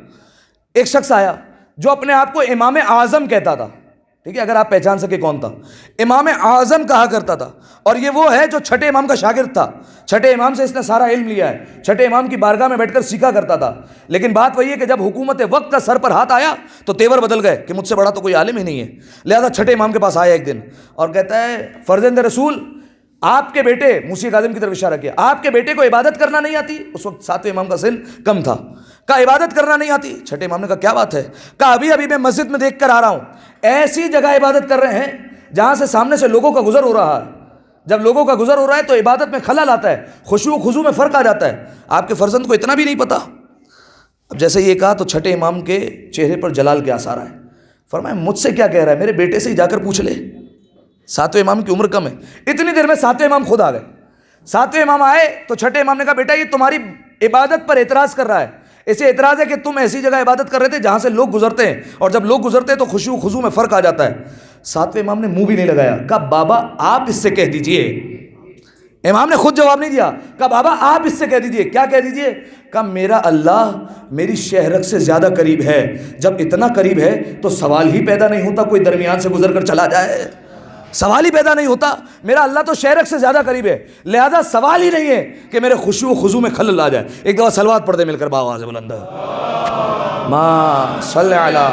ایک شخص آیا جو اپنے آپ کو امام اعظم کہتا تھا. ٹھیک ہے, اگر آپ پہچان سکے کون تھا, امام اعظم کہا کرتا تھا. اور یہ وہ ہے جو 6ٹھے امام کا شاگرد تھا, 6ٹھے امام سے اس نے سارا علم لیا ہے, 6ٹھے امام کی بارگاہ میں بیٹھ کر سیکھا کرتا تھا. لیکن بات وہی ہے کہ جب حکومت وقت کا سر پر ہاتھ آیا تو تیور بدل گئے کہ مجھ سے بڑا تو کوئی عالم ہی نہیں ہے. لہذا 6ٹھے امام کے پاس آیا ایک دن اور کہتا ہے فرزند رسول, آپ کے بیٹے, موسی کاظم کی طرف اشارہ کیا, آپ کے بیٹے کو عبادت کرنا نہیں آتی. اس وقت 7ویں امام کا سن کم تھا. کہا عبادت کرنا نہیں آتی. 6ٹھے امام نے کہا کیا بات ہے؟ کہا ابھی میں مسجد میں دیکھ کر آ رہا ہوں, ایسی جگہ عبادت کر رہے ہیں جہاں سے سامنے سے لوگوں کا گزر ہو رہا ہے. جب لوگوں کا گزر ہو رہا ہے تو عبادت میں خلل آتا ہے, خشوع و خضوع میں فرق آ جاتا ہے. آپ کے فرزند کو اتنا بھی نہیں پتا. اب جیسے یہ کہا تو 6ٹھے امام کے چہرے پر جلال کے آثار آئے. فرمایا مجھ سے کیا کہہ رہا ہے, میرے بیٹے سے ہی جا کر پوچھ لے. 7ویں امام کی عمر کم ہے. اتنی دیر میں 7ویں امام خود آ گئے. 7ویں امام آئے تو 6ٹھے امام نے کہا بیٹا یہ تمہاری عبادت پر اعتراض کر رہا ہے. اسے اعتراض ہے کہ تم ایسی جگہ عبادت کر رہے تھے جہاں سے لوگ گزرتے ہیں, اور جب لوگ گزرتے ہیں تو خشوع و خضوع میں فرق آ جاتا ہے. 7ویں امام نے منہ بھی نہیں لگایا. کہا بابا آپ اس سے کہہ دیجئے. امام نے خود جواب نہیں دیا. کہا بابا آپ اس سے کہہ دیجئے. کیا کہہ دیجئے؟ کہا میرا اللہ میری شہرک سے زیادہ قریب ہے. جب اتنا قریب ہے تو سوال ہی پیدا نہیں ہوتا کوئی درمیان سے گزر کر چلا جائے. سوال ہی پیدا نہیں ہوتا. میرا اللہ تو شہرک سے زیادہ قریب ہے, لہذا سوال ہی نہیں ہے کہ میرے خشوع و خضوع میں خلل آ جائے. ایک دفعہ صلوات پڑھ دے مل کر باواز بلند ما صلی علی.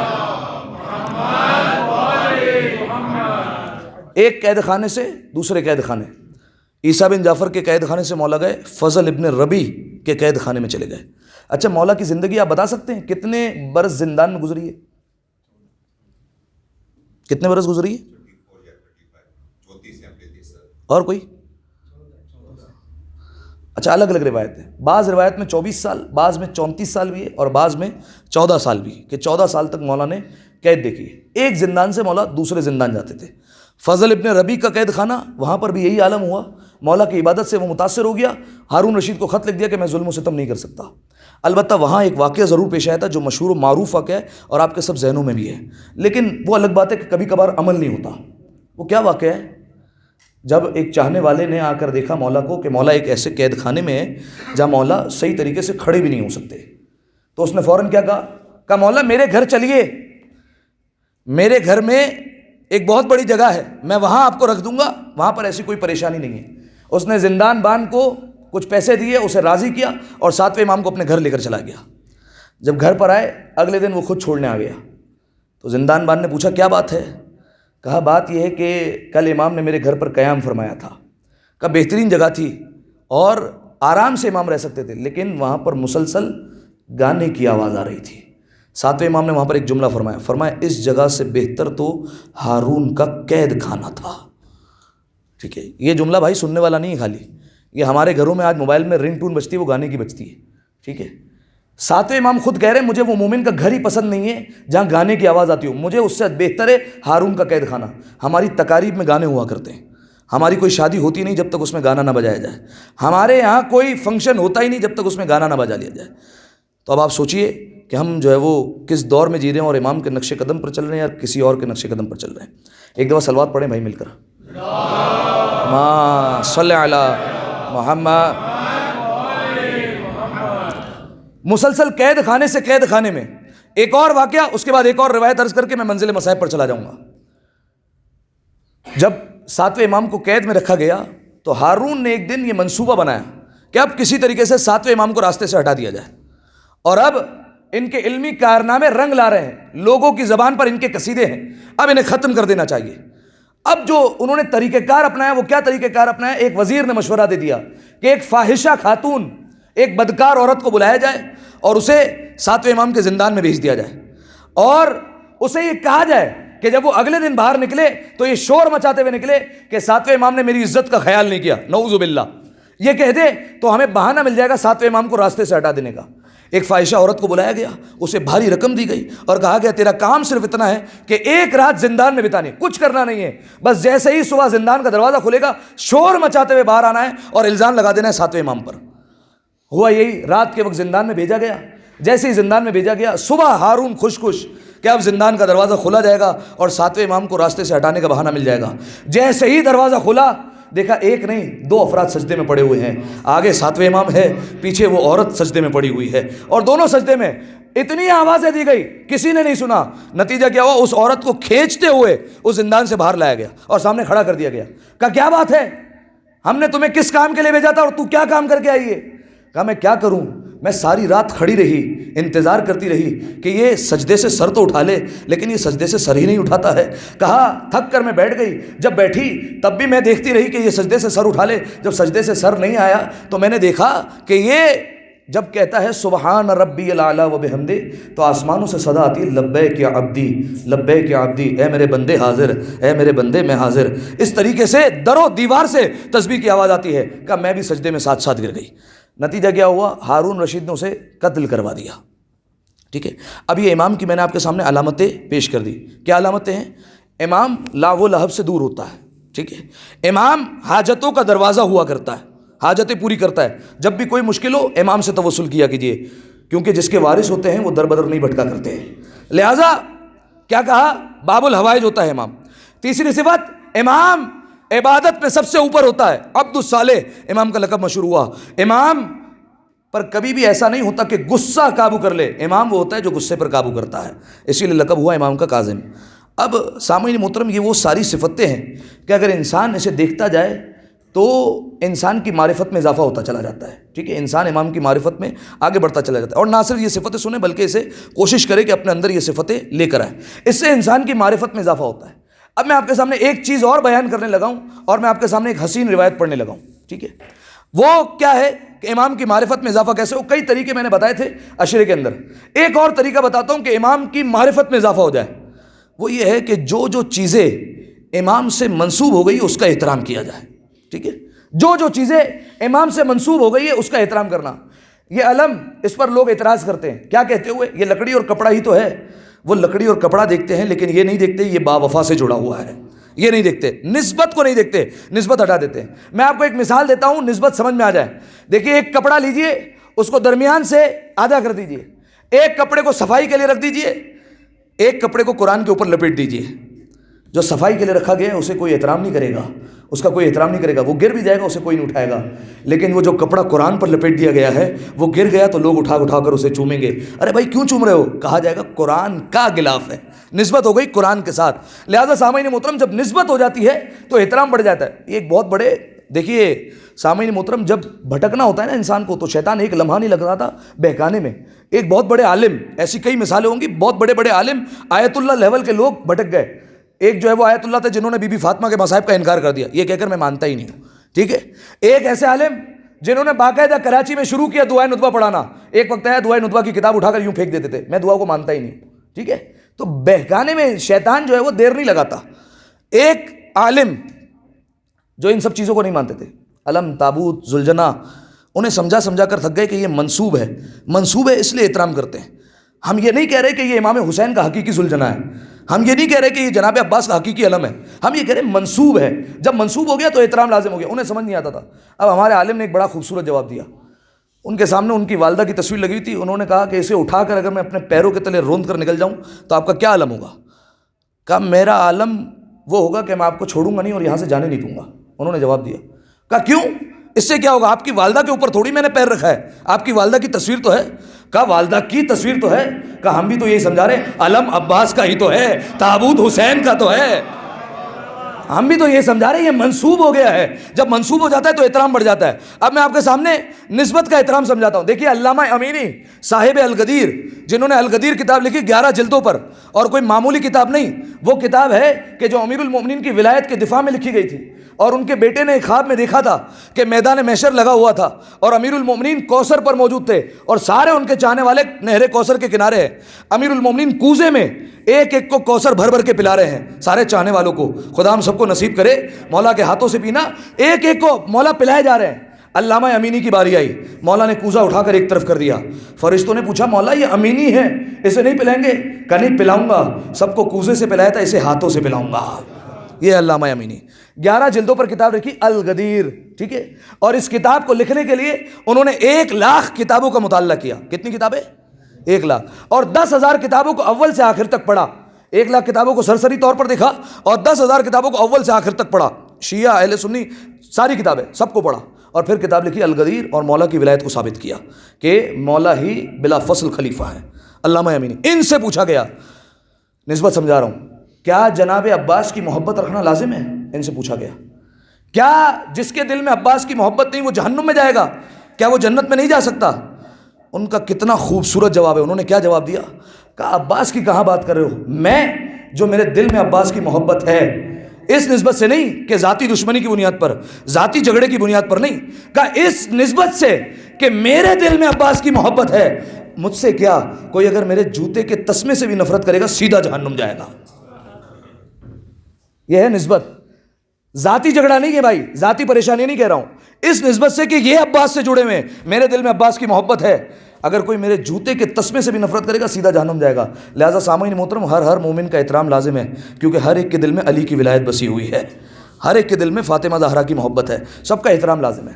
ایک قید خانے سے دوسرے قید خانے, عیسیٰ بن جعفر کے قید خانے سے مولا گئے فضل ابن ربی کے قید خانے میں چلے گئے. اچھا مولا کی زندگی آپ بتا سکتے ہیں کتنے برس زندان میں گزری ہے؟ کتنے برس گزری ہے؟ اور کوئی؟ اچھا الگ الگ روایت ہے. بعض روایت میں 24 سال, بعض میں 34 سال بھی ہے, اور بعض میں 14 سال بھی, کہ 14 سال تک مولا نے قید دیکھی ہے. ایک زندان سے مولا دوسرے زندان جاتے تھے. فضل ابن ربی کا قید خانہ, وہاں پر بھی یہی عالم ہوا. مولا کی عبادت سے وہ متاثر ہو گیا, ہارون رشید کو خط لکھ دیا کہ میں ظلم و ستم نہیں کر سکتا. البتہ وہاں ایک واقعہ ضرور پیش آیا تھا جو مشہور و معروف واقعہ ہے اور آپ کے سب ذہنوں میں بھی ہے، لیکن وہ الگ بات ہے کہ کبھی کبھار عمل نہیں ہوتا۔ وہ کیا واقعہ ہے؟ جب ایک چاہنے والے نے آ کر دیکھا مولا کو کہ مولا ایک ایسے قید خانے میں ہے جہاں مولا صحیح طریقے سے کھڑے بھی نہیں ہو سکتے، تو اس نے فوراً کیا کہا مولا میرے گھر چلیے، میرے گھر میں ایک بہت بڑی جگہ ہے، میں وہاں آپ کو رکھ دوں گا، وہاں پر ایسی کوئی پریشانی نہیں ہے۔ اس نے زندان بان کو کچھ پیسے دیے، اسے راضی کیا اور 7ویں امام کو اپنے گھر لے کر چلا گیا۔ جب گھر پر آئے اگلے دن وہ خود چھوڑنے آ گیا، تو زندان بان نے پوچھا کیا بات ہے؟ کہا بات یہ ہے کہ کل امام نے میرے گھر پر قیام فرمایا تھا۔ کہا بہترین جگہ تھی اور آرام سے امام رہ سکتے تھے، لیکن وہاں پر مسلسل گانے کی آواز آ رہی تھی۔ 7ویں امام نے وہاں پر ایک جملہ فرمایا اس جگہ سے بہتر تو ہارون کا قید خانہ تھا۔ ٹھیک ہے، یہ جملہ بھائی سننے والا نہیں ہے خالی، یہ ہمارے گھروں میں آج موبائل میں رنگ ٹون بجتی ہے، وہ گانے کی بجتی ہے۔ ٹھیک ہے، 7ویں امام خود کہہ رہے ہیں مجھے وہ مومن کا گھر ہی پسند نہیں ہے جہاں گانے کی آواز آتی ہو، مجھے اس سے بہتر ہے ہارون کا قید خانہ۔ ہماری تقاریب میں گانے ہوا کرتے ہیں، ہماری کوئی شادی ہوتی نہیں جب تک اس میں گانا نہ بجایا جائے، ہمارے یہاں کوئی فنکشن ہوتا ہی نہیں جب تک اس میں گانا نہ بجا لیا جائے۔ تو اب آپ سوچئے کہ ہم جو ہے وہ کس دور میں جی رہے ہیں، اور امام کے نقش قدم پر چل رہے ہیں یا کسی اور کے نقش قدم پر چل رہے ہیں۔ ایک دفعہ صلوات پڑھیں بھائی مل کر، ما صلی علی محمد۔ مسلسل قید خانے سے قید خانے میں ایک اور واقعہ، اس کے بعد ایک اور روایت عرض کر کے میں منزل مصائب پر چلا جاؤں گا۔ جب 7ویں امام کو قید میں رکھا گیا تو ہارون نے ایک دن یہ منصوبہ بنایا کہ اب کسی طریقے سے 7ویں امام کو راستے سے ہٹا دیا جائے، اور اب ان کے علمی کارنامے رنگ لا رہے ہیں، لوگوں کی زبان پر ان کے قصیدے ہیں، اب انہیں ختم کر دینا چاہیے۔ اب جو انہوں نے طریقہ کار اپنایا وہ کیا طریقہ کار اپنایا؟ ایک وزیر نے مشورہ دے دیا کہ ایک فاحشہ خاتون، ایک بدکار عورت کو بلایا جائے اور اسے 7ویں امام کے زندان میں بھیج دیا جائے، اور اسے یہ کہا جائے کہ جب وہ اگلے دن باہر نکلے تو یہ شور مچاتے ہوئے نکلے کہ 7ویں امام نے میری عزت کا خیال نہیں کیا، نعوذ باللہ، یہ کہہ دے تو ہمیں بہانہ مل جائے گا 7ویں امام کو راستے سے ہٹا دینے کا۔ ایک فاحشہ عورت کو بلایا گیا، اسے بھاری رقم دی گئی اور کہا گیا تیرا کام صرف اتنا ہے کہ ایک رات زندان میں بتانی، کچھ کرنا نہیں ہے، بس جیسے ہی صبح زندان کا دروازہ کھلے گا شور مچاتے ہوئے باہر آنا ہے اور الزام لگا دینا ہے 7ویں امام پر۔ ہوا یہی، رات کے وقت زندان میں بھیجا گیا۔ جیسے ہی زندان میں بھیجا گیا، صبح ہارون خوش کہ اب زندان کا دروازہ کھلا جائے گا اور 7ویں امام کو راستے سے ہٹانے کا بہانہ مل جائے گا۔ جیسے ہی دروازہ کھلا دیکھا ایک نہیں 2 افراد سجدے میں پڑے ہوئے ہیں، آگے 7ویں امام ہے، پیچھے وہ عورت سجدے میں پڑی ہوئی ہے، اور دونوں سجدے میں اتنی آوازیں دی گئی کسی نے نہیں سنا۔ نتیجہ کیا ہوا؟ اس عورت کو کھینچتے ہوئے اس زندان سے باہر لایا گیا اور سامنے کھڑا کر دیا گیا۔ کہا کیا بات ہے، ہم نے تمہیں کس کام کے لیے بھیجا تھا اور تو کیا کام کر کے آئی ہے؟ کہا میں کیا کروں، میں ساری رات کھڑی رہی، انتظار کرتی رہی کہ یہ سجدے سے سر تو اٹھا لے، لیکن یہ سجدے سے سر ہی نہیں اٹھاتا ہے۔ کہا تھک کر میں بیٹھ گئی، جب بیٹھی تب بھی میں دیکھتی رہی کہ یہ سجدے سے سر اٹھا لے، جب سجدے سے سر نہیں آیا تو میں نے دیکھا کہ یہ جب کہتا ہے سبحان ربی الاعلی و بحمدہ تو آسمانوں سے صدا آتی ہے لبیک یا عبدی، لبیک یا عبدی، اے میرے بندے حاضر، اے میرے بندے میں حاضر۔ اس طریقے سے در و دیوار سے تسبیح کی آواز آتی ہے۔ کہا میں بھی سجدے میں ساتھ ساتھ گر گئی۔ نتیجہ کیا ہوا؟ ہارون رشید نے اسے قتل کروا دیا۔ ٹھیک ہے، اب یہ امام کی میں نے آپ کے سامنے علامتیں پیش کر دی۔ کیا علامتیں ہیں؟ امام لاو و لہب سے دور ہوتا ہے۔ ٹھیک ہے، امام حاجتوں کا دروازہ ہوا کرتا ہے، حاجتیں پوری کرتا ہے۔ جب بھی کوئی مشکل ہو امام سے توسل کیا کیجیے، کیونکہ جس کے وارث ہوتے ہیں وہ در بدر نہیں بھٹکا کرتے ہیں۔ لہٰذا کیا کہا؟ باب الحوائج ہوتا ہے امام۔ تیسری صفت، امام عبادت میں سب سے اوپر ہوتا ہے، عبد الصالح امام کا لقب مشہور ہوا۔ امام پر کبھی بھی ایسا نہیں ہوتا کہ غصہ قابو کر لے، امام وہ ہوتا ہے جو غصے پر قابو کرتا ہے، اسی لیے لقب ہوا امام کا کاظم۔ اب سامعین محترم، یہ وہ ساری صفتیں ہیں کہ اگر انسان اسے دیکھتا جائے تو انسان کی معرفت میں اضافہ ہوتا چلا جاتا ہے۔ ٹھیک ہے، انسان امام کی معرفت میں آگے بڑھتا چلا جاتا ہے، اور نہ صرف یہ صفتیں سنیں بلکہ اسے کوشش کرے کہ اپنے اندر یہ صفتیں لے کر آئے، اس سے انسان کی معرفت میں اضافہ ہوتا ہے۔ اب میں آپ کے سامنے ایک چیز اور بیان کرنے لگا ہوں، اور میں آپ کے سامنے ایک حسین روایت پڑھنے لگا ہوں۔ ٹھیک ہے، وہ کیا ہے کہ امام کی معرفت میں اضافہ کیسے ہو؟ کئی طریقے میں نے بتائے تھے عشرے کے اندر، ایک اور طریقہ بتاتا ہوں کہ امام کی معرفت میں اضافہ ہو جائے۔ وہ یہ ہے کہ جو چیزیں امام سے منسوب ہو گئی اس کا احترام کیا جائے۔ ٹھیک ہے، جو چیزیں امام سے منسوب ہو گئی ہے اس کا احترام کرنا۔ یہ علم، اس پر لوگ اعتراض کرتے ہیں، کیا کہتے ہوئے؟ یہ لکڑی اور کپڑا ہی تو ہے۔ وہ لکڑی اور کپڑا دیکھتے ہیں لیکن یہ نہیں دیکھتے یہ با وفا سے جڑا ہوا ہے، یہ نہیں دیکھتے، نسبت کو نہیں دیکھتے، نسبت ہٹا دیتے ہیں۔ میں آپ کو ایک مثال دیتا ہوں، نسبت سمجھ میں آ جائے۔ دیکھیے ایک کپڑا لیجئے، اس کو درمیان سے آدھا کر دیجئے، ایک کپڑے کو صفائی کے لیے رکھ دیجئے، ایک کپڑے کو قرآن کے اوپر لپیٹ دیجئے۔ جو صفائی کے لیے رکھا گیا ہے اسے کوئی احترام نہیں کرے گا، اس کا کوئی احترام نہیں کرے گا، وہ گر بھی جائے گا اسے کوئی نہیں اٹھائے گا۔ لیکن وہ جو کپڑا قرآن پر لپیٹ دیا گیا ہے وہ گر گیا تو لوگ اٹھا اٹھا کر اسے چومیں گے۔ ارے بھائی کیوں چوم رہے ہو؟ کہا جائے گا قرآن کا غلاف ہے، نسبت ہو گئی قرآن کے ساتھ۔ لہٰذا سامعین محترم جب نسبت ہو جاتی ہے تو احترام بڑھ جاتا ہے۔ یہ ایک بہت بڑے، دیکھیے سامعین محترم، جب بھٹکنا ہوتا ہے نا انسان کو تو شیطان ایک لمحہ نہیں لگ رہا تھا بہکانے میں۔ ایک بہت بڑے عالم، ایسی کئی مثالیں ہوں گی، بہت بڑے بڑے عالم آیت اللہ لیول کے لوگ بھٹک گئے۔ ایک جو ہے وہ آیت اللہ تھے جنہوں نے بی بی فاطمہ کے مصائب کا انکار کر دیا، یہ کہہ کر میں مانتا ہی نہیں ہوں، ٹھیک ہے۔ ایک ایسے عالم جنہوں نے باقاعدہ کراچی میں شروع کیا دعائے ندوہ پڑھانا، ایک وقت ہے دعائے ندوہ کی کتاب اٹھا کر یوں پھینک دیتے تھے، میں دعا کو مانتا ہی نہیں ہوں، ٹھیک ہے۔ تو بہکانے میں شیطان جو ہے وہ دیر نہیں لگاتا۔ ایک عالم جو ان سب چیزوں کو نہیں مانتے تھے، علم، تابوت، ذوالجناح، انہیں سمجھا سمجھا کر تھک گئے کہ یہ منسوب ہے، منسوب ہے اس لیے احترام کرتے ہیں۔ ہم یہ نہیں کہہ رہے کہ یہ امام حسین کا حقیقی ذوالجناح ہے، ہم یہ نہیں کہہ رہے کہ یہ جناب عباس کا حقیقی علم ہے، ہم یہ کہہ رہے ہیں منسوب ہے۔ جب منسوب ہو گیا تو احترام لازم ہو گیا۔ انہیں سمجھ نہیں آتا تھا۔ اب ہمارے عالم نے ایک بڑا خوبصورت جواب دیا۔ ان کے سامنے ان کی والدہ کی تصویر لگی ہوئی تھی، انہوں نے کہا کہ اسے اٹھا کر اگر میں اپنے پیروں کے تلے روند کر نکل جاؤں تو آپ کا کیا عالم ہوگا؟ کہا میرا عالم وہ ہوگا کہ میں آپ کو چھوڑوں گا نہیں اور یہاں سے جانے نہیں دوں گا۔ انہوں نے جواب دیا، کہا کیوں؟ اس سے کیا ہوگا؟ آپ کی والدہ کے اوپر تھوڑی میں نے پیر رکھا ہے، آپ کی والدہ کی تصویر تو ہے۔ کہا والدہ کی تصویر تو ہے، کہا ہم بھی تو یہی سمجھا رہے ہیں، علم عباس کا ہی تو ہے، تابوت حسین کا تو ہے، ہم بھی تو یہ سمجھا رہے ہیں، یہ منسوب ہو گیا ہے۔ جب منسوب ہو جاتا ہے تو احترام بڑھ جاتا ہے۔ اب میں آپ کے سامنے نسبت کا احترام سمجھاتا ہوں۔ دیکھیے علامہ امینی صاحب الغدیر، جنہوں نے الغدیر کتاب لکھی 11 جلدوں پر، اور کوئی معمولی کتاب نہیں، وہ کتاب ہے کہ جو امیر المومنین کی ولایت کے دفاع میں لکھی گئی تھی، اور ان کے بیٹے نے ایک خواب میں دیکھا تھا کہ میدان محشر لگا ہوا تھا اور امیر المومنین کوثر پر موجود تھے اور سارے ان کے چاہنے والے نہر کوثر کے کنارے ہیں۔ امیر المومنین کوزے میں ایک ایک کو کوثر بھر بھر کے پلا رہے ہیں سارے چاہنے والوں کو۔ خدا ہم سب کو نصیب کرے مولا کے ہاتھوں سے پینا، ایک ایک کو مولا پلائے جا رہے ہیں۔ علامہ امینی کی باری آئی، مولا نے کوزہ اٹھا کر ایک طرف کر دیا۔ فرشتوں نے پوچھا مولا یہ امینی ہے، اسے نہیں پلائیں گے؟ کہا نہیں پلاؤں گا، سب کو کوزے سے پلایا تھا، اسے ہاتھوں سے پلاؤں گا۔ یہ علامہ امینی 11 جلدوں پر کتاب لکھی الغدیر، ٹھیک ہے۔ اور اس کتاب کو لکھنے کے لیے انہوں نے 1,00,000 کتابوں کا مطالعہ کیا۔ کتنی کتابیں؟ 1,00,000۔ اور 10,000 کتابوں کو اول سے آخر تک پڑھا۔ 1,00,000 کتابوں کو سرسری طور پر دیکھا اور 10,000 کتابوں کو اول سے آخر تک پڑھا، شیعہ اہل سنی ساری کتابیں سب کو پڑھا، اور پھر کتاب لکھی الغدیر، اور مولا کی ولایت کو ثابت کیا کہ مولا ہی بلا فصل خلیفہ ہیں۔ علامہ امینی، ان سے پوچھا گیا، نسبت سمجھا رہا ہوں، کیا جناب عباس کی محبت رکھنا لازم ہے؟ ان سے پوچھا گیا، کیا جس کے دل میں عباس کی محبت نہیں وہ جہنم میں جائے گا؟ کیا وہ جنت میں نہیں جا سکتا؟ ان کا کتنا خوبصورت جواب ہے۔ انہوں نے کیا جواب دیا؟ کہا عباس کی کہاں بات کر رہے ہو، میں جو میرے دل میں عباس کی محبت ہے اس نسبت سے نہیں کہ ذاتی دشمنی کی بنیاد پر، ذاتی جھگڑے کی بنیاد پر نہیں، کہا اس نسبت سے کہ میرے دل میں عباس کی محبت ہے، مجھ سے کیا کوئی اگر میرے جوتے کے تسمے سے بھی نفرت کرے گا سیدھا جہنم جائے گا۔ یہ ہے نسبت، ذاتی جھگڑا نہیں ہے بھائی، ذاتی پریشانی نہیں کہہ رہا ہوں، اس نسبت سے کہ یہ عباس سے جڑے ہوئے ہیں، میرے دل میں عباس کی محبت ہے، اگر کوئی میرے جوتے کے تسمے سے بھی نفرت کرے گا سیدھا جہنم جائے گا۔ لہٰذا سامعین محترم ہر مومن کا احترام لازم ہے، کیونکہ ہر ایک کے دل میں علی کی ولایت بسی ہوئی ہے، ہر ایک کے دل میں فاطمہ زہرا کی محبت ہے، سب کا احترام لازم ہے۔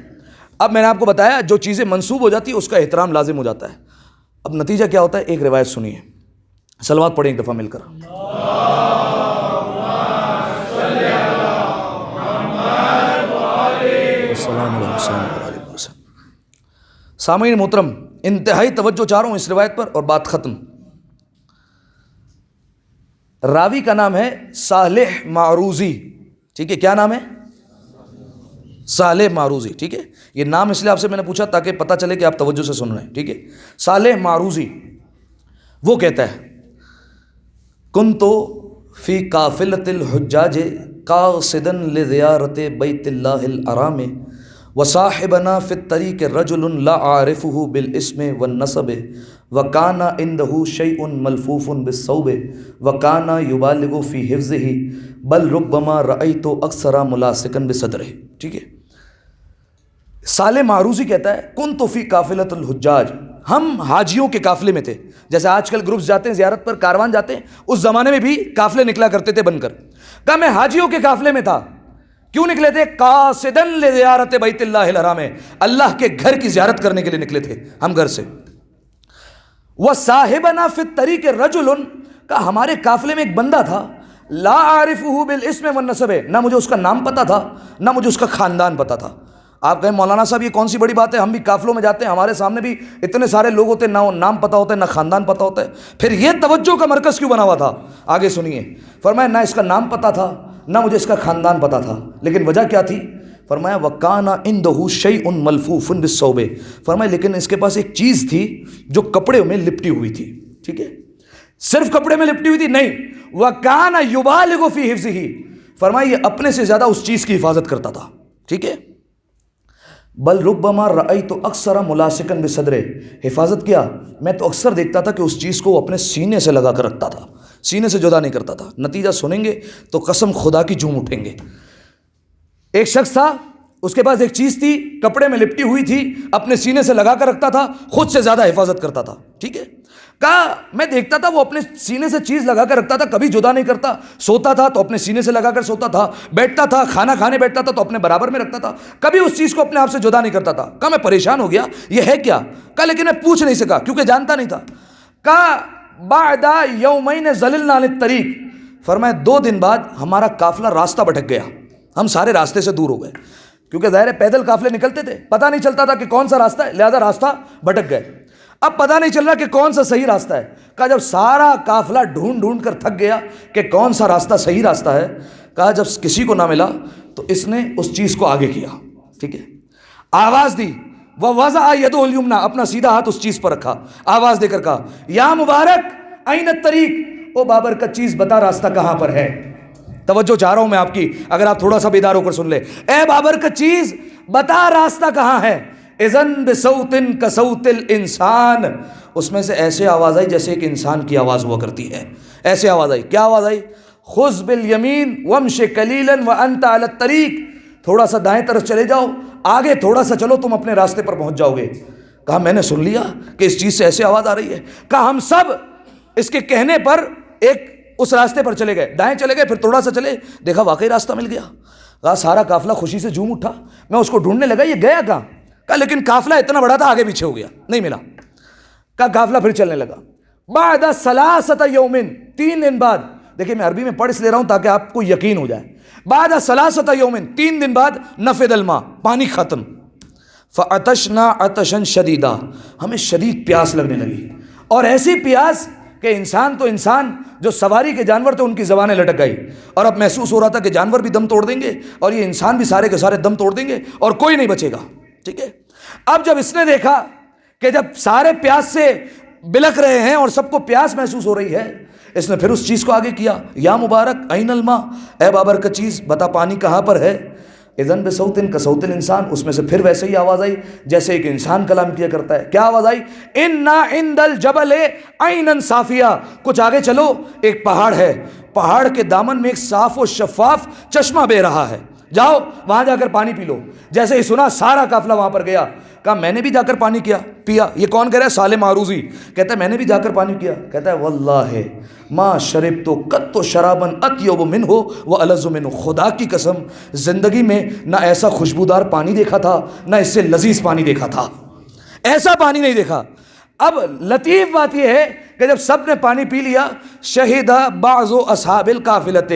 اب میں نے آپ کو بتایا جو چیزیں منسوب ہو جاتی ہیں اس کا احترام لازم ہو جاتا ہے۔ اب نتیجہ کیا ہوتا ہے؟ ایک روایت سنیے، صلوات پڑھیں ایک دفعہ مل کر۔ سامعین محترم انتہائی توجہ چاہ رہا ہوں اس روایت پر اور بات ختم۔ راوی کا نام ہے صالح معروضی، ٹھیک ہے، کیا نام ہے؟ صالح معروضی، ٹھیک ہے۔ یہ نام اس لیے آپ سے میں نے پوچھا تاکہ پتہ چلے کہ آپ توجہ سے سن رہے ہیں، ٹھیک ہے۔ صالح معروضی وہ کہتا ہے کنت فی قافلۃ الحجاج قاصدا لزیارت بیت اللہ الحرام وصاحبنا فی الطریق رجل لا اعرفہ بالاسم والنسب وکان عنده شیء ملفوف بالثوب وکان یبالغ فی حفظہ بل ربما رأیت اکثر ملاصقا بصدرہ، ٹھیک ہے۔ صالح معروضی کہتا ہے کنت فی قافلۃ الحجاج، ہم حاجیوں کے قافلے میں تھے، جیسے آج کل گروپس جاتے ہیں زیارت پر، کاروان جاتے ہیں، اس زمانے میں بھی قافلے نکلا کرتے تھے بن کر۔ کہا میں حاجیوں کے قافلے میں تھا، کیوں نکلے تھے؟ قاصدن لزیارت بیت اللہ الحرام، اللہ کے گھر کی زیارت کرنے کے لیے نکلے تھے ہم گھر سے۔ وصاحبنا فی الطریق رجل، کہ ہمارے قافلے میں ایک بندہ تھا، لا اعرفہ بالاسم والنسب، نہ مجھے اس کا نام پتا تھا نہ مجھے اس کا خاندان پتا تھا۔ آپ کہیں مولانا صاحب یہ کون سی بڑی بات ہے، ہم بھی قافلوں میں جاتے ہیں، ہمارے سامنے بھی اتنے سارے لوگ ہوتے ہیں، نہ نام پتا ہوتا ہے نہ خاندان پتا ہوتا ہے، پھر یہ توجہ کا مرکز کیوں بنا ہوا تھا؟ آگے سنیے، فرمایا نہ اس کا نام پتا تھا نہ مجھے اس کا خاندان پتا تھا، لیکن وجہ کیا تھی؟ فرمایا وَكَانَ عِنْدَهُ شَيْءٌ مَلْفُوفٌ بِالثَّوْبِ، فرمایا لیکن اس کے پاس ایک چیز تھی جو کپڑے میں لپٹی ہوئی تھی، ٹھیک ہے، صرف کپڑے میں لپٹی ہوئی تھی نہیں، وَكَانَ يُبَالِغُ فِي حِفْظِهِ، فرمایا یہ اپنے سے زیادہ اس چیز کی حفاظت کرتا تھا، ٹھیک ہے۔ بل ربما رأیت اکثر ملاصقا بصدرے، حفاظت کیا، میں تو اکثر دیکھتا تھا کہ اس چیز کو وہ اپنے سینے سے لگا کر رکھتا تھا، سینے سے جدا نہیں کرتا تھا۔ نتیجہ سنیں گے تو قسم خدا کی جھوم اٹھیں گے۔ ایک شخص تھا، اس کے پاس ایک چیز تھی، کپڑے میں لپٹی ہوئی تھی، اپنے سینے سے لگا کر رکھتا تھا، خود سے زیادہ حفاظت کرتا تھا، ٹھیک ہے۔ کہا میں دیکھتا تھا وہ اپنے سینے سے چیز لگا کر رکھتا تھا، کبھی جدا نہیں کرتا، سوتا تھا تو اپنے سینے سے لگا کر سوتا تھا، بیٹھتا تھا کھانا کھانے بیٹھتا تھا تو اپنے برابر میں رکھتا تھا، کبھی اس چیز کو اپنے آپ سے جدا نہیں کرتا تھا۔ کہا میں پریشان ہو گیا یہ ہے کیا؟ کہا لیکن میں پوچھ نہیں سکا کیونکہ جانتا نہیں تھا۔ کہا بعد یومین ظللنا عن الطریق، فرمایا 2 دن بعد ہمارا قافلہ راستہ بھٹک گیا، ہم سارے راستے سے دور ہو گئے، کیونکہ ظاہر ہے پیدل قافلے نکلتے تھے، پتہ نہیں چلتا تھا کہ کون سا راستہ ہے، لہذا راستہ بھٹک گئے۔ اب پتہ نہیں چل رہا کہ کون سا صحیح راستہ ہے۔ کہا جب سارا قافلہ ڈھونڈ ڈھونڈ کر تھک گیا کہ کون سا راستہ صحیح راستہ ہے، کہا جب کسی کو نہ ملا تو اس نے اس چیز کو آگے کیا، ٹھیک ہے، آواز دی، وَوَضَعَ يَدَهُ الْيُمْنَى، اپنا سیدھا ہاتھ اس چیز پر رکھا، آواز دے کر کہا یا مبارک أَيْنَ الطَّرِيق، او بابرکت چیز بتا راستہ کہاں پر ہے۔ توجہ چاہ رہا ہوں میں آپ کی، اگر آپ تھوڑا سا بیدار ہو کر سن لے، اے بابرکت چیز بتا راستہ کہاں ہے۔ اذن بصوت کصوت الانسان، اس میں سے ایسے آواز آئی جیسے ایک انسان کی آواز ہوا کرتی ہے، ایسے آواز آئی، کیا آواز آئی؟ خذ بالیمین وامش قلیلا وانت علی الطریق، تھوڑا سا دائیں طرف چلے جاؤ، آگے تھوڑا سا چلو تم اپنے راستے پر پہنچ جاؤ گے۔ کہا میں نے سن لیا کہ اس چیز سے ایسے آواز آ رہی ہے۔ کہا ہم سب اس کے کہنے پر ایک اس راستے پر چلے گئے، دائیں چلے گئے، پھر تھوڑا سا چلے، دیکھا واقعی راستہ مل گیا۔ کہا سارا قافلہ خوشی سے جھوم اٹھا، میں اس کو ڈھونڈنے لگا یہ گیا کہاں؟ کہا لیکن قافلہ اتنا بڑا تھا آگے پیچھے ہو گیا، نہیں ملا۔ کہا قافلہ پھر چلنے لگا۔ بعد 3 یوم، 3 دن بعد، دیکھیں میں عربی میں پڑھ اس لے رہا ہوں تاکہ آپ کو یقین ہو جائے، بعد 3 یوم، 3 دن بعد، نفد الماء، پانی ختم، فعطشنا عطشا شدیدا، ہمیں شدید پیاس لگنے لگی، اور ایسی پیاس کہ انسان تو انسان، جو سواری کے جانور تھے ان کی زبانیں لٹک گئی، اور اب محسوس ہو رہا تھا کہ جانور بھی دم توڑ دیں گے اور یہ انسان بھی سارے کے سارے دم توڑ دیں گے اور کوئی نہیں بچے گا، ٹھیک ہے۔ اب جب اس نے دیکھا کہ جب سارے پیاس سے بلک رہے ہیں اور سب کو پیاس محسوس ہو رہی ہے، اس نے پھر اس چیز کو آگے کیا، یا مبارک این الماء، اے بابرکت چیز بتا پانی کہاں پر ہے۔ اذن بصوت کصوت الانسان، اس میں سے پھر ویسے ہی آواز آئی جیسے ایک انسان کلام کیا کرتا ہے۔ کیا آواز آئی؟ انا عند الجبل عینا صافیہ، کچھ آگے چلو ایک پہاڑ ہے، پہاڑ کے دامن میں ایک صاف و شفاف چشمہ بہہ رہا ہے، جاؤ وہاں جا کر پانی پی لو۔ جیسے ہی سنا سارا قافلہ وہاں پر گیا۔ کہا میں نے بھی جا کر پانی پیا۔ یہ کون کہہ رہا ہے؟ سالم معروضی کہتا ہے میں نے بھی جا کر پانی پیا۔ کہتا ہے واللہ ما شربت قط شرابا اطیب منہ والذ منہ، خدا کی قسم زندگی میں نہ ایسا خوشبودار پانی دیکھا تھا نہ اس سے لذیذ پانی دیکھا تھا، ایسا پانی نہیں دیکھا۔ اب لطیف بات یہ ہے کہ جب سب نے پانی پی لیا، شہید بعض اصحاب القافلۃ،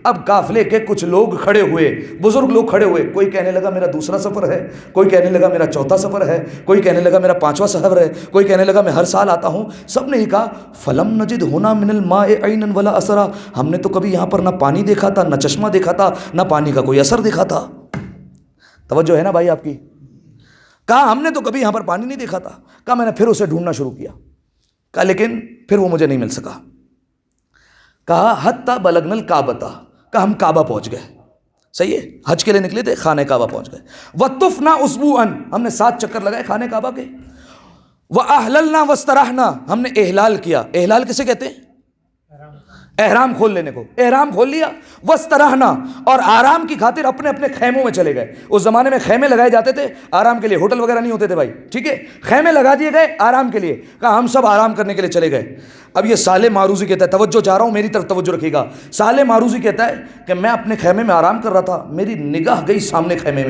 اب قافلے کے کچھ لوگ کھڑے ہوئے، بزرگ لوگ کھڑے ہوئے، کوئی کہنے لگا میرا دوسرا سفر ہے، کوئی کہنے لگا میرا چوتھا سفر ہے، کوئی کہنے لگا میرا 5واں سفر ہے، کوئی کہنے لگا میں ہر سال آتا ہوں۔ سب نے ہی کہا فلم نجد ہونا من الماء عینا ولا اثرا، ہم نے تو کبھی یہاں پر نہ پانی دیکھا تھا، نہ چشمہ دیکھا تھا، نہ پانی کا کوئی اثر دیکھا تھا۔ توجہ ہے نا بھائی آپ کی؟ کہا ہم نے تو کبھی یہاں پر پانی نہیں دیکھا تھا۔ کہا میں نے پھر اسے ڈھونڈنا شروع کیا، کہا لیکن پھر وہ مجھے نہیں مل سکا۔ کہا حتی بلغنا الکعبۃ، کہا ہم کعبہ پہنچ گئے، صحیح ہے، حج کے لیے نکلے تھے، خانہ کعبہ پہنچ گئے۔ وطفنا اسبوعا، ہم نے 7 چکر لگائے خانہ کعبہ کے۔ واحللنا واسترحنا، ہم نے احلال کیا۔ احلال کسے کہتے ہیں؟ احرام کھول لینے کو، احرام کھول لیا، وسترہنا، اور آرام کی خاطر اپنے اپنے خیموں میں چلے گئے۔ اس زمانے میں خیمے لگائے جاتے تھے آرام کے لیے، ہوٹل وغیرہ نہیں ہوتے تھے بھائی، ٹھیک ہے، خیمے لگا دیے گئے آرام کے لیے، کہا ہم سب آرام کرنے کے لیے چلے گئے۔ اب یہ صالح ماروزی کہتا ہے، توجہ چاہ رہا ہوں، میری طرف توجہ رکھیے گا۔ صالح ماروزی کہتا ہے کہ میں اپنے خیمے میں آرام کر رہا تھا، میری نگاہ گئی سامنے خیمے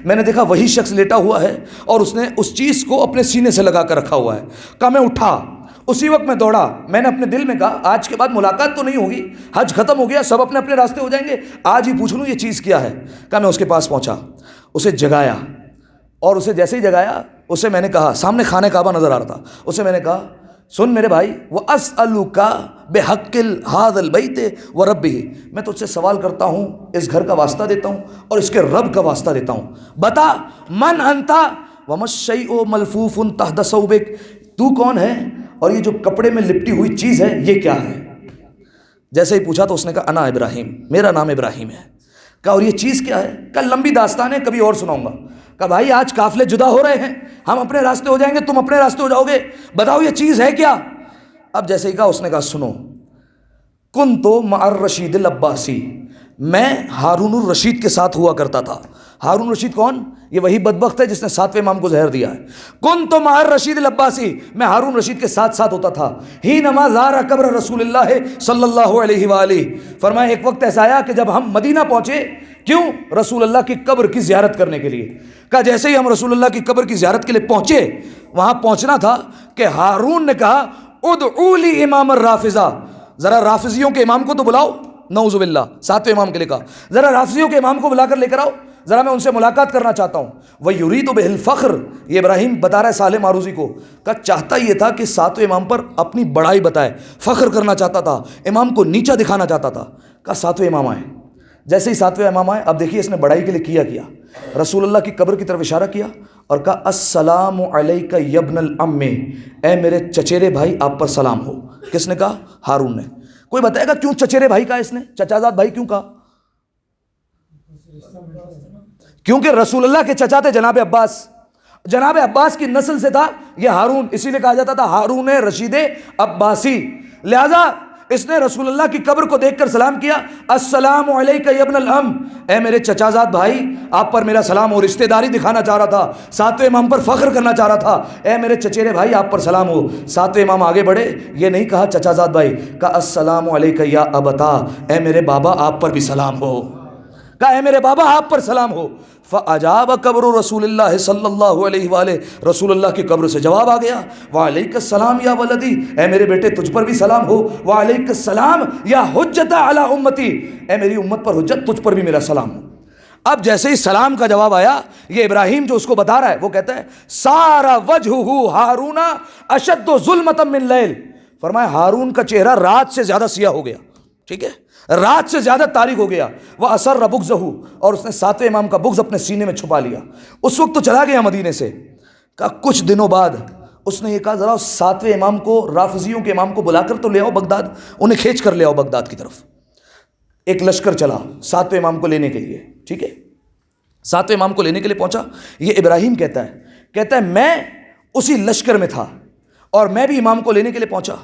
میں نے دیکھا وہی شخص لیٹا ہوا ہے اور اس نے اس چیز کو اپنے سینے سے لگا کر رکھا ہوا ہے۔ کہا میں اٹھا، اسی وقت میں دوڑا، میں نے اپنے دل میں کہا آج کے بعد ملاقات تو نہیں ہوگی، حج ختم ہو گیا، سب اپنے اپنے راستے ہو جائیں گے، آج ہی پوچھ لوں یہ چیز کیا ہے۔ کہا میں اس کے پاس پہنچا، اسے جگایا، اور اسے جیسے ہی جگایا اسے میں نے کہا، سامنے خانہ کعبہ نظر آ رہا تھا، اسے میں نے کہا سن میرے بھائی، وَأَسْأَلُكَ بِحَقِّ هَذَا الْبَيْتِ وَرَبِّهِ، میں تجھ سے سوال کرتا ہوں، اس گھر کا واسطہ دیتا ہوں اور اس کے رب کا واسطہ دیتا ہوں، بتا من انت وَمَا الشَّيْءُ مَلْفُوفٌ تَحْتَ ثَوْبِكَ، تو کون ہے اور یہ جو کپڑے میں لپٹی ہوئی چیز ہے یہ کیا ہے؟ جیسے ہی پوچھا تو اس نے کہا انا ابراہیم، میرا نام ابراہیم ہے۔ کہا اور یہ چیز کیا ہے؟ کہا لمبی داستان ہے، کبھی اور سناؤں گا۔ کہا بھائی آج قافلے جدا ہو رہے ہیں، ہم اپنے راستے ہو جائیں گے، تم اپنے راستے ہو جاؤ گے، بتاؤ یہ چیز ہے کیا؟ اب جیسے ہی کہا اس نے کہا سنو، کنت مع الرشید العباسی، میں ہارون الرشید کے ساتھ ہوا کرتا تھا۔ ہارون رشید کون؟ یہ وہی بدبخت ہے جس نے 7ویں امام کو زہر دیا ہے۔ کنت مع الرشید العباسی، میں ہارون رشید کے ساتھ ہوتا تھا۔ حینما زار قبر رسول اللہ صلی اللہ علیہ وآلہ، فرمایا ایک وقت ایسا آیا کہ جب ہم مدینہ پہنچے، کیوں؟ رسول اللہ کی قبر کی زیارت کرنے کے لیے۔ کہا جیسے ہی ہم رسول اللہ کی قبر کی زیارت کے لیے پہنچے، وہاں پہنچنا تھا کہ ہارون نے کہا ادعوا لی امام الرافضہ، ذرا رافضیوں کے امام کو تو بلاؤ، نعوذ باللہ، 7ویں امام کے لیے کہا ذرا رافضیوں کے امام کو بلا کر لے کر آؤ، ذرا میں ان سے ملاقات کرنا چاہتا ہوں۔ وَيُرِيدُ بِهِ الْفَخْرِ، یہ ابراہیم بتا رہا ہے صالح ماروزی کو، کہ چاہتا یہ تھا کہ 7ویں امام پر اپنی بڑائی بتائے، فخر کرنا چاہتا تھا، امام کو نیچا دکھانا چاہتا تھا۔ کہا 7ویں امام آئے، جیسے ہی 7ویں امام آئے، اب دیکھیے اس نے بڑائی کے لیے کیا رسول اللہ کی قبر کی طرف اشارہ کیا اور کہا السلام علیک یا ابن الام، اے میرے چچیرے بھائی آپ پر سلام ہو۔ کس نے کہا؟ ہارون نے۔ کوئی بتائے گا کیوں چچیرے بھائی کہا اس نے، چچا زاد بھائی کیوں کہا؟ کیونکہ رسول اللہ کے چچا تھے جناب عباس، جناب عباس کی نسل سے تھا یہ ہارون، اسی لیے کہا جاتا تھا ہارون رشید عباسی۔ لہذا اس نے رسول اللہ کی قبر کو دیکھ کر سلام کیا، السلام علیک یا ابن الام، اے میرے چچا زاد بھائی آپ پر میرا سلام ہو۔ رشتہ داری دکھانا چاہ رہا تھا، 7ویں امام پر فخر کرنا چاہ رہا تھا، اے میرے چچیرے بھائی آپ پر سلام ہو۔ 7ویں امام آگے بڑھے، یہ نہیں کہا چچا زاد بھائی، کہا السلام علیک یا ابتا، اے میرے بابا آپ پر بھی سلام ہو، کہا اے میرے بابا آپ پر سلام ہو۔ فاجاب قبر رسول اللہ صلی اللہ علیہ وآلہ، رسول اللہ کی قبر سے جواب آ گیا، وعلیک السلام یا ولدی، اے میرے بیٹے تجھ پر بھی سلام ہو، وعلیک السلام یا حجت علی امتی، اے میری امت پر حجت، تجھ پر بھی میرا سلام ہو۔ اب جیسے ہی سلام کا جواب آیا، یہ ابراہیم جو اس کو بتا رہا ہے وہ کہتا ہے سارا وجہہ ہارون اشد ظلمتا من لیل، فرمایا ہارون کا چہرہ رات سے زیادہ سیاہ ہو گیا، ٹھیک ہے، رات سے زیادہ تاریک ہو گیا۔ وہ اثر بغضہ، اور اس نے 7ویں امام کا بغض اپنے سینے میں چھپا لیا۔ اس وقت تو چلا گیا مدینے سے، کہا کچھ دنوں بعد اس نے یہ کہا ذرا 7ویں امام کو، رافضیوں کے امام کو بلا کر تو لے آؤ بغداد، انہیں کھینچ کر لے آؤ بغداد کی طرف۔ ایک لشکر چلا 7ویں امام کو لینے کے لیے، ٹھیک ہے، 7ویں امام کو لینے کے لیے پہنچا۔ یہ ابراہیم کہتا ہے میں اسی لشکر میں تھا اور میں بھی امام کو لینے کے لیے پہنچا۔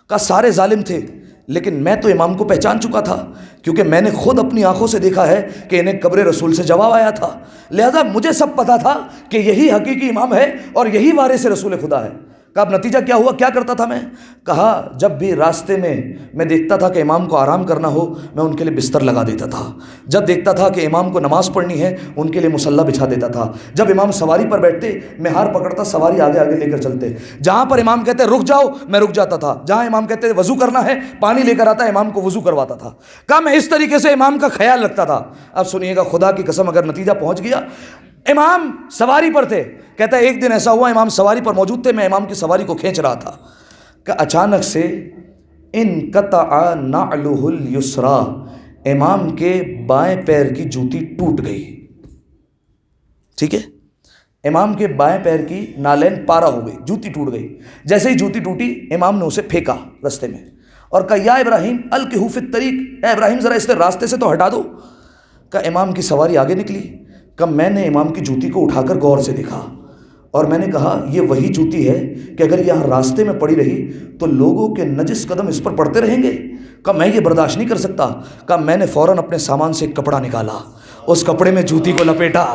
کہا سارے ظالم تھے لیکن میں تو امام کو پہچان چکا تھا، کیونکہ میں نے خود اپنی آنکھوں سے دیکھا ہے کہ انہیں قبر رسول سے جواب آیا تھا، لہذا مجھے سب پتا تھا کہ یہی حقیقی امام ہے اور یہی وارث رسول خدا ہے۔ کہا اب نتیجہ کیا ہوا، کیا کرتا تھا میں؟ کہا جب بھی راستے میں دیکھتا تھا کہ امام کو آرام کرنا ہو، میں ان کے لیے بستر لگا دیتا تھا۔ جب دیکھتا تھا کہ امام کو نماز پڑھنی ہے، ان کے لیے مصلی بچھا دیتا تھا۔ جب امام سواری پر بیٹھتے، میں ہار پکڑتا، سواری آگے آگے لے کر چلتے۔ جہاں پر امام کہتے رک جاؤ، میں رک جاتا تھا۔ جہاں امام کہتے وضو کرنا ہے، پانی لے کر آتا، امام کو وضو کرواتا تھا۔ کہا میں اس طریقے سے امام کا خیال رکھتا تھا۔ اب سنیے گا، خدا کی قسم اگر نتیجہ پہنچ گیا، امام سواری پر تھے، کہتا ہے ایک دن ایسا ہوا امام سواری پر موجود تھے، میں امام کی سواری کو کھینچ رہا تھا کہ اچانک سے انقطع نعلہ الیسریٰ، امام کے بائیں پیر کی جوتی ٹوٹ گئی، ٹھیک ہے، امام کے بائیں پیر کی نالین پارا ہو گئی، جوتی ٹوٹ گئی۔ جیسے ہی جوتی ٹوٹی، امام نے اسے پھینکا رستے میں اور کہا یا ابراہیم القہ فی الطریق، اے ابراہیم ذرا اس راستے سے تو ہٹا دو۔ کہ امام کی سواری آگے نکلی، کہ میں نے امام کی جوتی کو اٹھا کر غور سے دیکھا اور میں نے کہا یہ وہی جوتی ہے کہ اگر یہاں راستے میں پڑی رہی تو لوگوں کے نجس قدم اس پر پڑتے رہیں گے۔ کہا میں یہ برداشت نہیں کر سکتا. کہا میں نے فوراً اپنے سامان سے ایک کپڑا نکالا, اس کپڑے میں جوتی کو لپیٹا.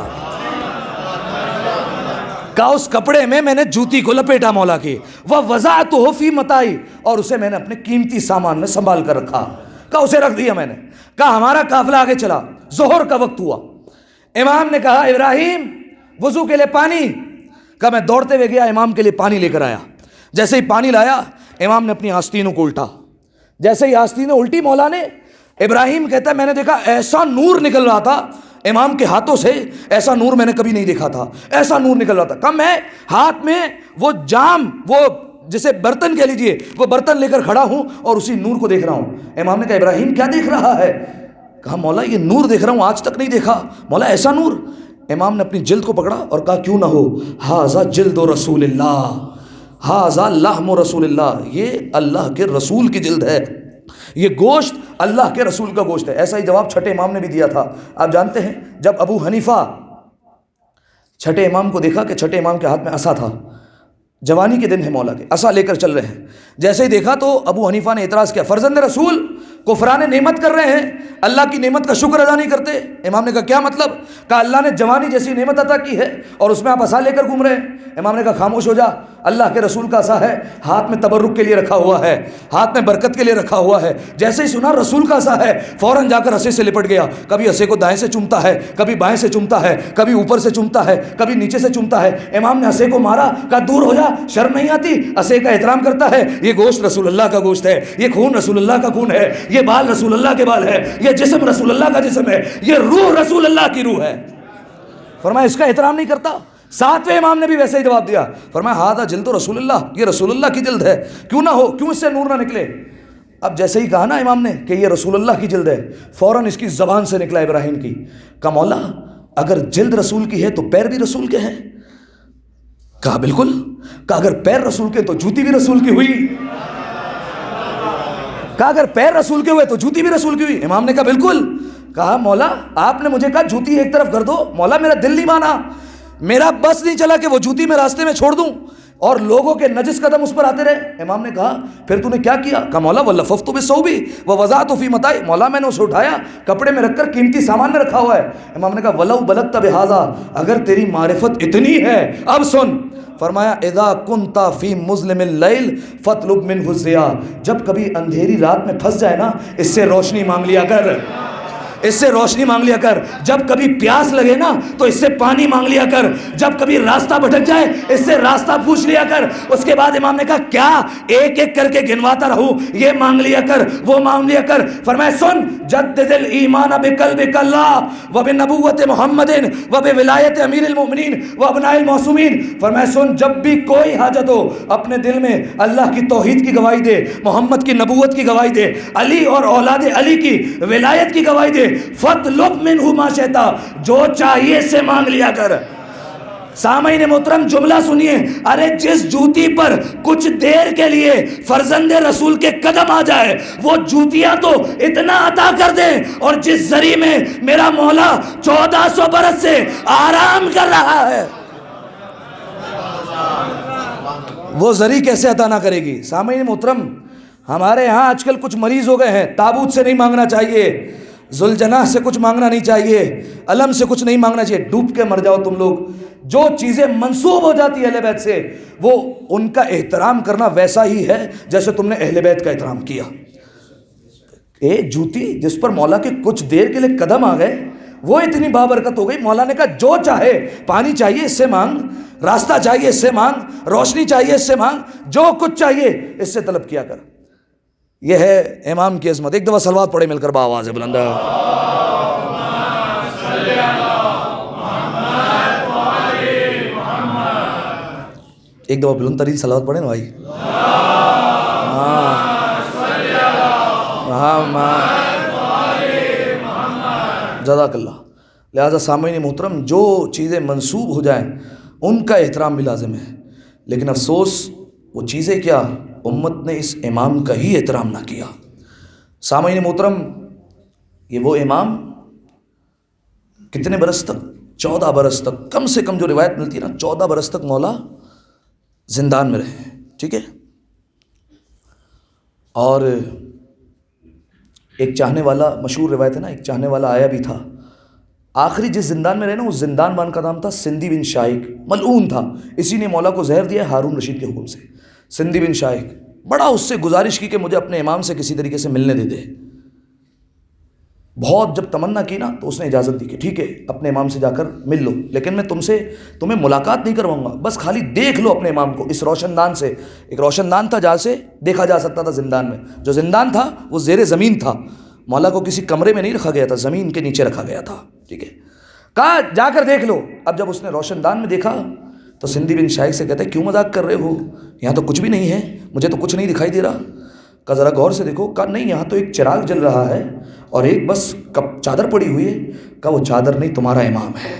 کہا اس کپڑے میں نے جوتی کو لپیٹا مولا کی. وَوَضَعْتُهُ فِي مَتَاعِي, اور اسے میں نے اپنے قیمتی سامان میں سنبھال کر رکھا. کہا اسے رکھ دیا میں نے. کہا ہمارا قافلہ آگے چلا, ظہر کا وقت ہوا. امام نے کہا ابراہیم وضو کے لیے پانی. کہا میں دوڑتے ہوئے گیا, امام کے لیے پانی لے کر آیا. جیسے ہی پانی لایا, امام نے اپنی آستینوں کو الٹا. جیسے ہی آستینیں الٹی مولا نے, ابراہیم کہتا ہے میں نے دیکھا ایسا نور نکل رہا تھا امام کے ہاتھوں سے, ایسا نور میں نے کبھی نہیں دیکھا تھا, ایسا نور نکل رہا تھا. کہا میں ہاتھ میں وہ جام, وہ جسے برتن کہہ لیجئے, وہ برتن لے کر کھڑا ہوں اور اسی نور کو دیکھ رہا ہوں. امام نے کہا ابراہیم کیا دیکھ رہا ہے؟ کہا مولا یہ نور دیکھ رہا ہوں, آج تک نہیں دیکھا. مولا ایسا نور؟ امام نے اپنی جلد کو پکڑا اور کہا کیوں نہ ہو, ھذا جلد رسول اللہ, ھذا لحم رسول اللہ, یہ اللہ کے رسول کی جلد ہے, یہ گوشت اللہ کے رسول کا گوشت ہے. ایسا ہی جواب چھٹے امام نے بھی دیا تھا. آپ جانتے ہیں جب ابو حنیفہ چھٹے امام کو دیکھا کہ چھٹے امام کے ہاتھ میں عصا تھا, جوانی کے دن ہے مولا کے, عصا لے کر چل رہے ہیں, جیسے ہی دیکھا تو ابو حنیفہ نے اعتراض کیا, فرزند رسول کفران نعمت کر رہے ہیں, اللہ کی نعمت کا شکر ادا نہیں کرتے. امام نے کہا کیا مطلب؟ کہا اللہ نے جوانی جیسی نعمت عطا کی ہے اور اس میں آپ عصا لے کر گھوم رہے ہیں. امام نے کہا خاموش ہو جا, اللہ کے رسول کا عصا ہے, ہاتھ میں تبرک کے لیے رکھا ہوا ہے, ہاتھ میں برکت کے لیے رکھا ہوا ہے. جیسے ہی سنا رسول کا عصا ہے, فوراً جا کر عصے سے لپٹ گیا. کبھی عصے کو دائیں سے چومتا ہے, کبھی بائیں سے چومتا ہے, کبھی اوپر سے چومتا ہے, کبھی نیچے سے چومتا ہے. امام نے عصے کو مارا, کہا دور ہو جا, شرم نہیں آتی؟ عصے کا احترام کرتا ہے, یہ گوشت رسول اللہ کا گوشت ہے, یہ خون رسول اللہ کا خون ہے, یہ بال رسول اللہ کے بال ہے, یہ جسم رسول اللہ کا جسم ہے, یہ روح رسول اللہ کی روح ہے. فرمایا اس کا احترام نہیں کرتا. ساتویں امام نے بھی ویسے ہی جواب دیا, فرمایا ھذا جلد رسول اللہ, یہ رسول اللہ کی جلد ہے, کیوں نہ ہو, کیوں اس سے نور نہ نکلے. اب جیسے ہی کہا نا امام نے کہ یہ رسول اللہ کی جلد ہے, فوراً اس کی زبان سے نکلا ابراہیم کی, کہا مولا اگر جلد رسول کی ہے تو پیر بھی رسول کے ہیں. کہا بالکل. کہا اگر پیر رسول کے تو جوتی بھی رسول کی ہوئی. کہا اگر پیر رسول کے ہوئے تو جوتی بھی رسول کی ہوئی. امام نے کہا بالکل. کہا مولا آپ نے مجھے کہا جوتی ایک طرف کر دو, مولا میرا دل نہیں مانا, میرا بس نہیں چلا کہ وہ جوتی میں راستے میں چھوڑ دوں اور لوگوں کے نجس قدم اس پر آتے رہے. امام نے کہا پھر تو نے کیا کیا؟ کہا مولا وَلَفَفْتُ بِالثَّوْبِ وَوَضَعْتُ فِي مَتَاعِي, مولا میں نے اسے اٹھایا, کپڑے میں رکھ کر قیمتی سامان میں رکھا ہوا ہے. امام نے کہا وَلَوْ بَلَغْتَ بِهَذَا, اگر تیری معرفت اتنی ہے, اب سن. فرمایا اذا كنت في مظلم الليل فاطلب منه الضياء, جب کبھی اندھیری رات میں پھنس جائے نا, اس سے روشنی مانگ لیا کر, اس سے روشنی مانگ لیا کر. جب کبھی پیاس لگے نا تو اس سے پانی مانگ لیا کر. جب کبھی راستہ بھٹک جائے اس سے راستہ پوچھ لیا کر. اس کے بعد امام نے کہا کیا ایک ایک کر کے گنواتا رہوں, یہ مانگ لیا کر, وہ مانگ لیا کر. فرمایا سن, جدد الایمان بقلبک اللہ وبنبوت محمد وبولایت امیر المؤمنین وابناء المعصومین. فرمایا سن, جب بھی کوئی حاجت ہو اپنے دل میں اللہ کی توحید کی گواہی دے, محمد کی نبوت کی گواہی دے, علی اور اولاد علی کی ولایت کی گواہی دے. فَاطْلُبْ مِنْهُ مَا شِئْتَ, جو چاہیے سے مانگ لیا کر. سامعین محترم جملہ سنیے, ارے جس جوتی پر کچھ دیر کے لیے فرزند رسول کے قدم آ جائے وہ جوتیاں تو اتنا عطا کر دیں, اور جس زری میں میرا مولا 1400 برس سے آرام کر رہا ہے وہ زری کیسے عطا نہ کرے گی. سامعین محترم ہمارے ہاں آج کل کچھ مریض ہو گئے ہیں, تابوت سے نہیں مانگنا چاہیے, ذوالجناح سے کچھ مانگنا نہیں چاہیے, علم سے کچھ نہیں مانگنا چاہیے. ڈوب کے مر جاؤ تم لوگ. جو چیزیں منسوب ہو جاتی ہے اہل بیت سے, وہ ان کا احترام کرنا ویسا ہی ہے جیسے تم نے اہل بیت کا احترام کیا. ایک جوتی جس پر مولا کے کچھ دیر کے لیے قدم آ گئے وہ اتنی بابرکت ہو گئی. مولا نے کہا جو چاہے, پانی چاہیے اس سے مانگ, راستہ چاہیے اس سے مانگ, روشنی چاہیے اس سے مانگ, جو کچھ چاہیے اس سے طلب کیا کر. یہ ہے امام کی عظمت. ایک دفعہ صلوات پڑھے مل کر بآواز بلند. ایک دفعہ بلند ترین صلوات پڑھے نا بھائی. جزاک اللہ. لہذا سامعین محترم جو چیزیں منسوب ہو جائیں ان کا احترام بھی لازم ہے, لیکن افسوس وہ چیزیں کیا, امت نے اس امام کا ہی احترام نہ کیا. سامعین محترم یہ وہ امام کتنے برس تک, 14 برس تک, کم سے کم جو روایت ملتی ہے نا 14 برس تک مولا زندان میں رہے ہیں, ٹھیک ہے. اور ایک چاہنے والا، مشہور روایت ہے نا، ایک چاہنے والا آیا بھی تھا، آخری جس زندان میں رہے نا، اس زندان بان کا نام تھا سندھی بن شائق، ملعون تھا، اسی نے مولا کو زہر دیا ہارون رشید کے حکم سے۔ سندھی بن شائق بڑا اس سے گزارش کی کہ مجھے اپنے امام سے کسی طریقے سے ملنے دے دے، بہت جب تمنا کی نا تو اس نے اجازت دی کہ ٹھیک ہے اپنے امام سے جا کر مل لو، لیکن میں تمہیں ملاقات نہیں کرواؤں گا، بس خالی دیکھ لو اپنے امام کو اس روشن دان سے۔ ایک روشن دان تھا جہاں سے دیکھا جا سکتا تھا زندان میں، جو زندان تھا وہ زیر زمین تھا، مولا کو کسی کمرے میں نہیں رکھا گیا تھا، زمین کے نیچے رکھا گیا تھا، ٹھیک ہے، کہا جا کر دیکھ لو۔ اب جب اس نے روشن دان میں دیکھا تو سندھی بن شائق سے کہتے کیوں مذاق کر رہے ہو، یہاں تو کچھ بھی نہیں ہے، مجھے تو کچھ نہیں دکھائی دے رہا۔ کہا ذرا غور سے دیکھو۔ کہا نہیں، یہاں تو ایک چراغ جل رہا ہے اور ایک بس چادر پڑی ہوئی ہے۔ کہا وہ چادر نہیں، تمہارا امام ہے۔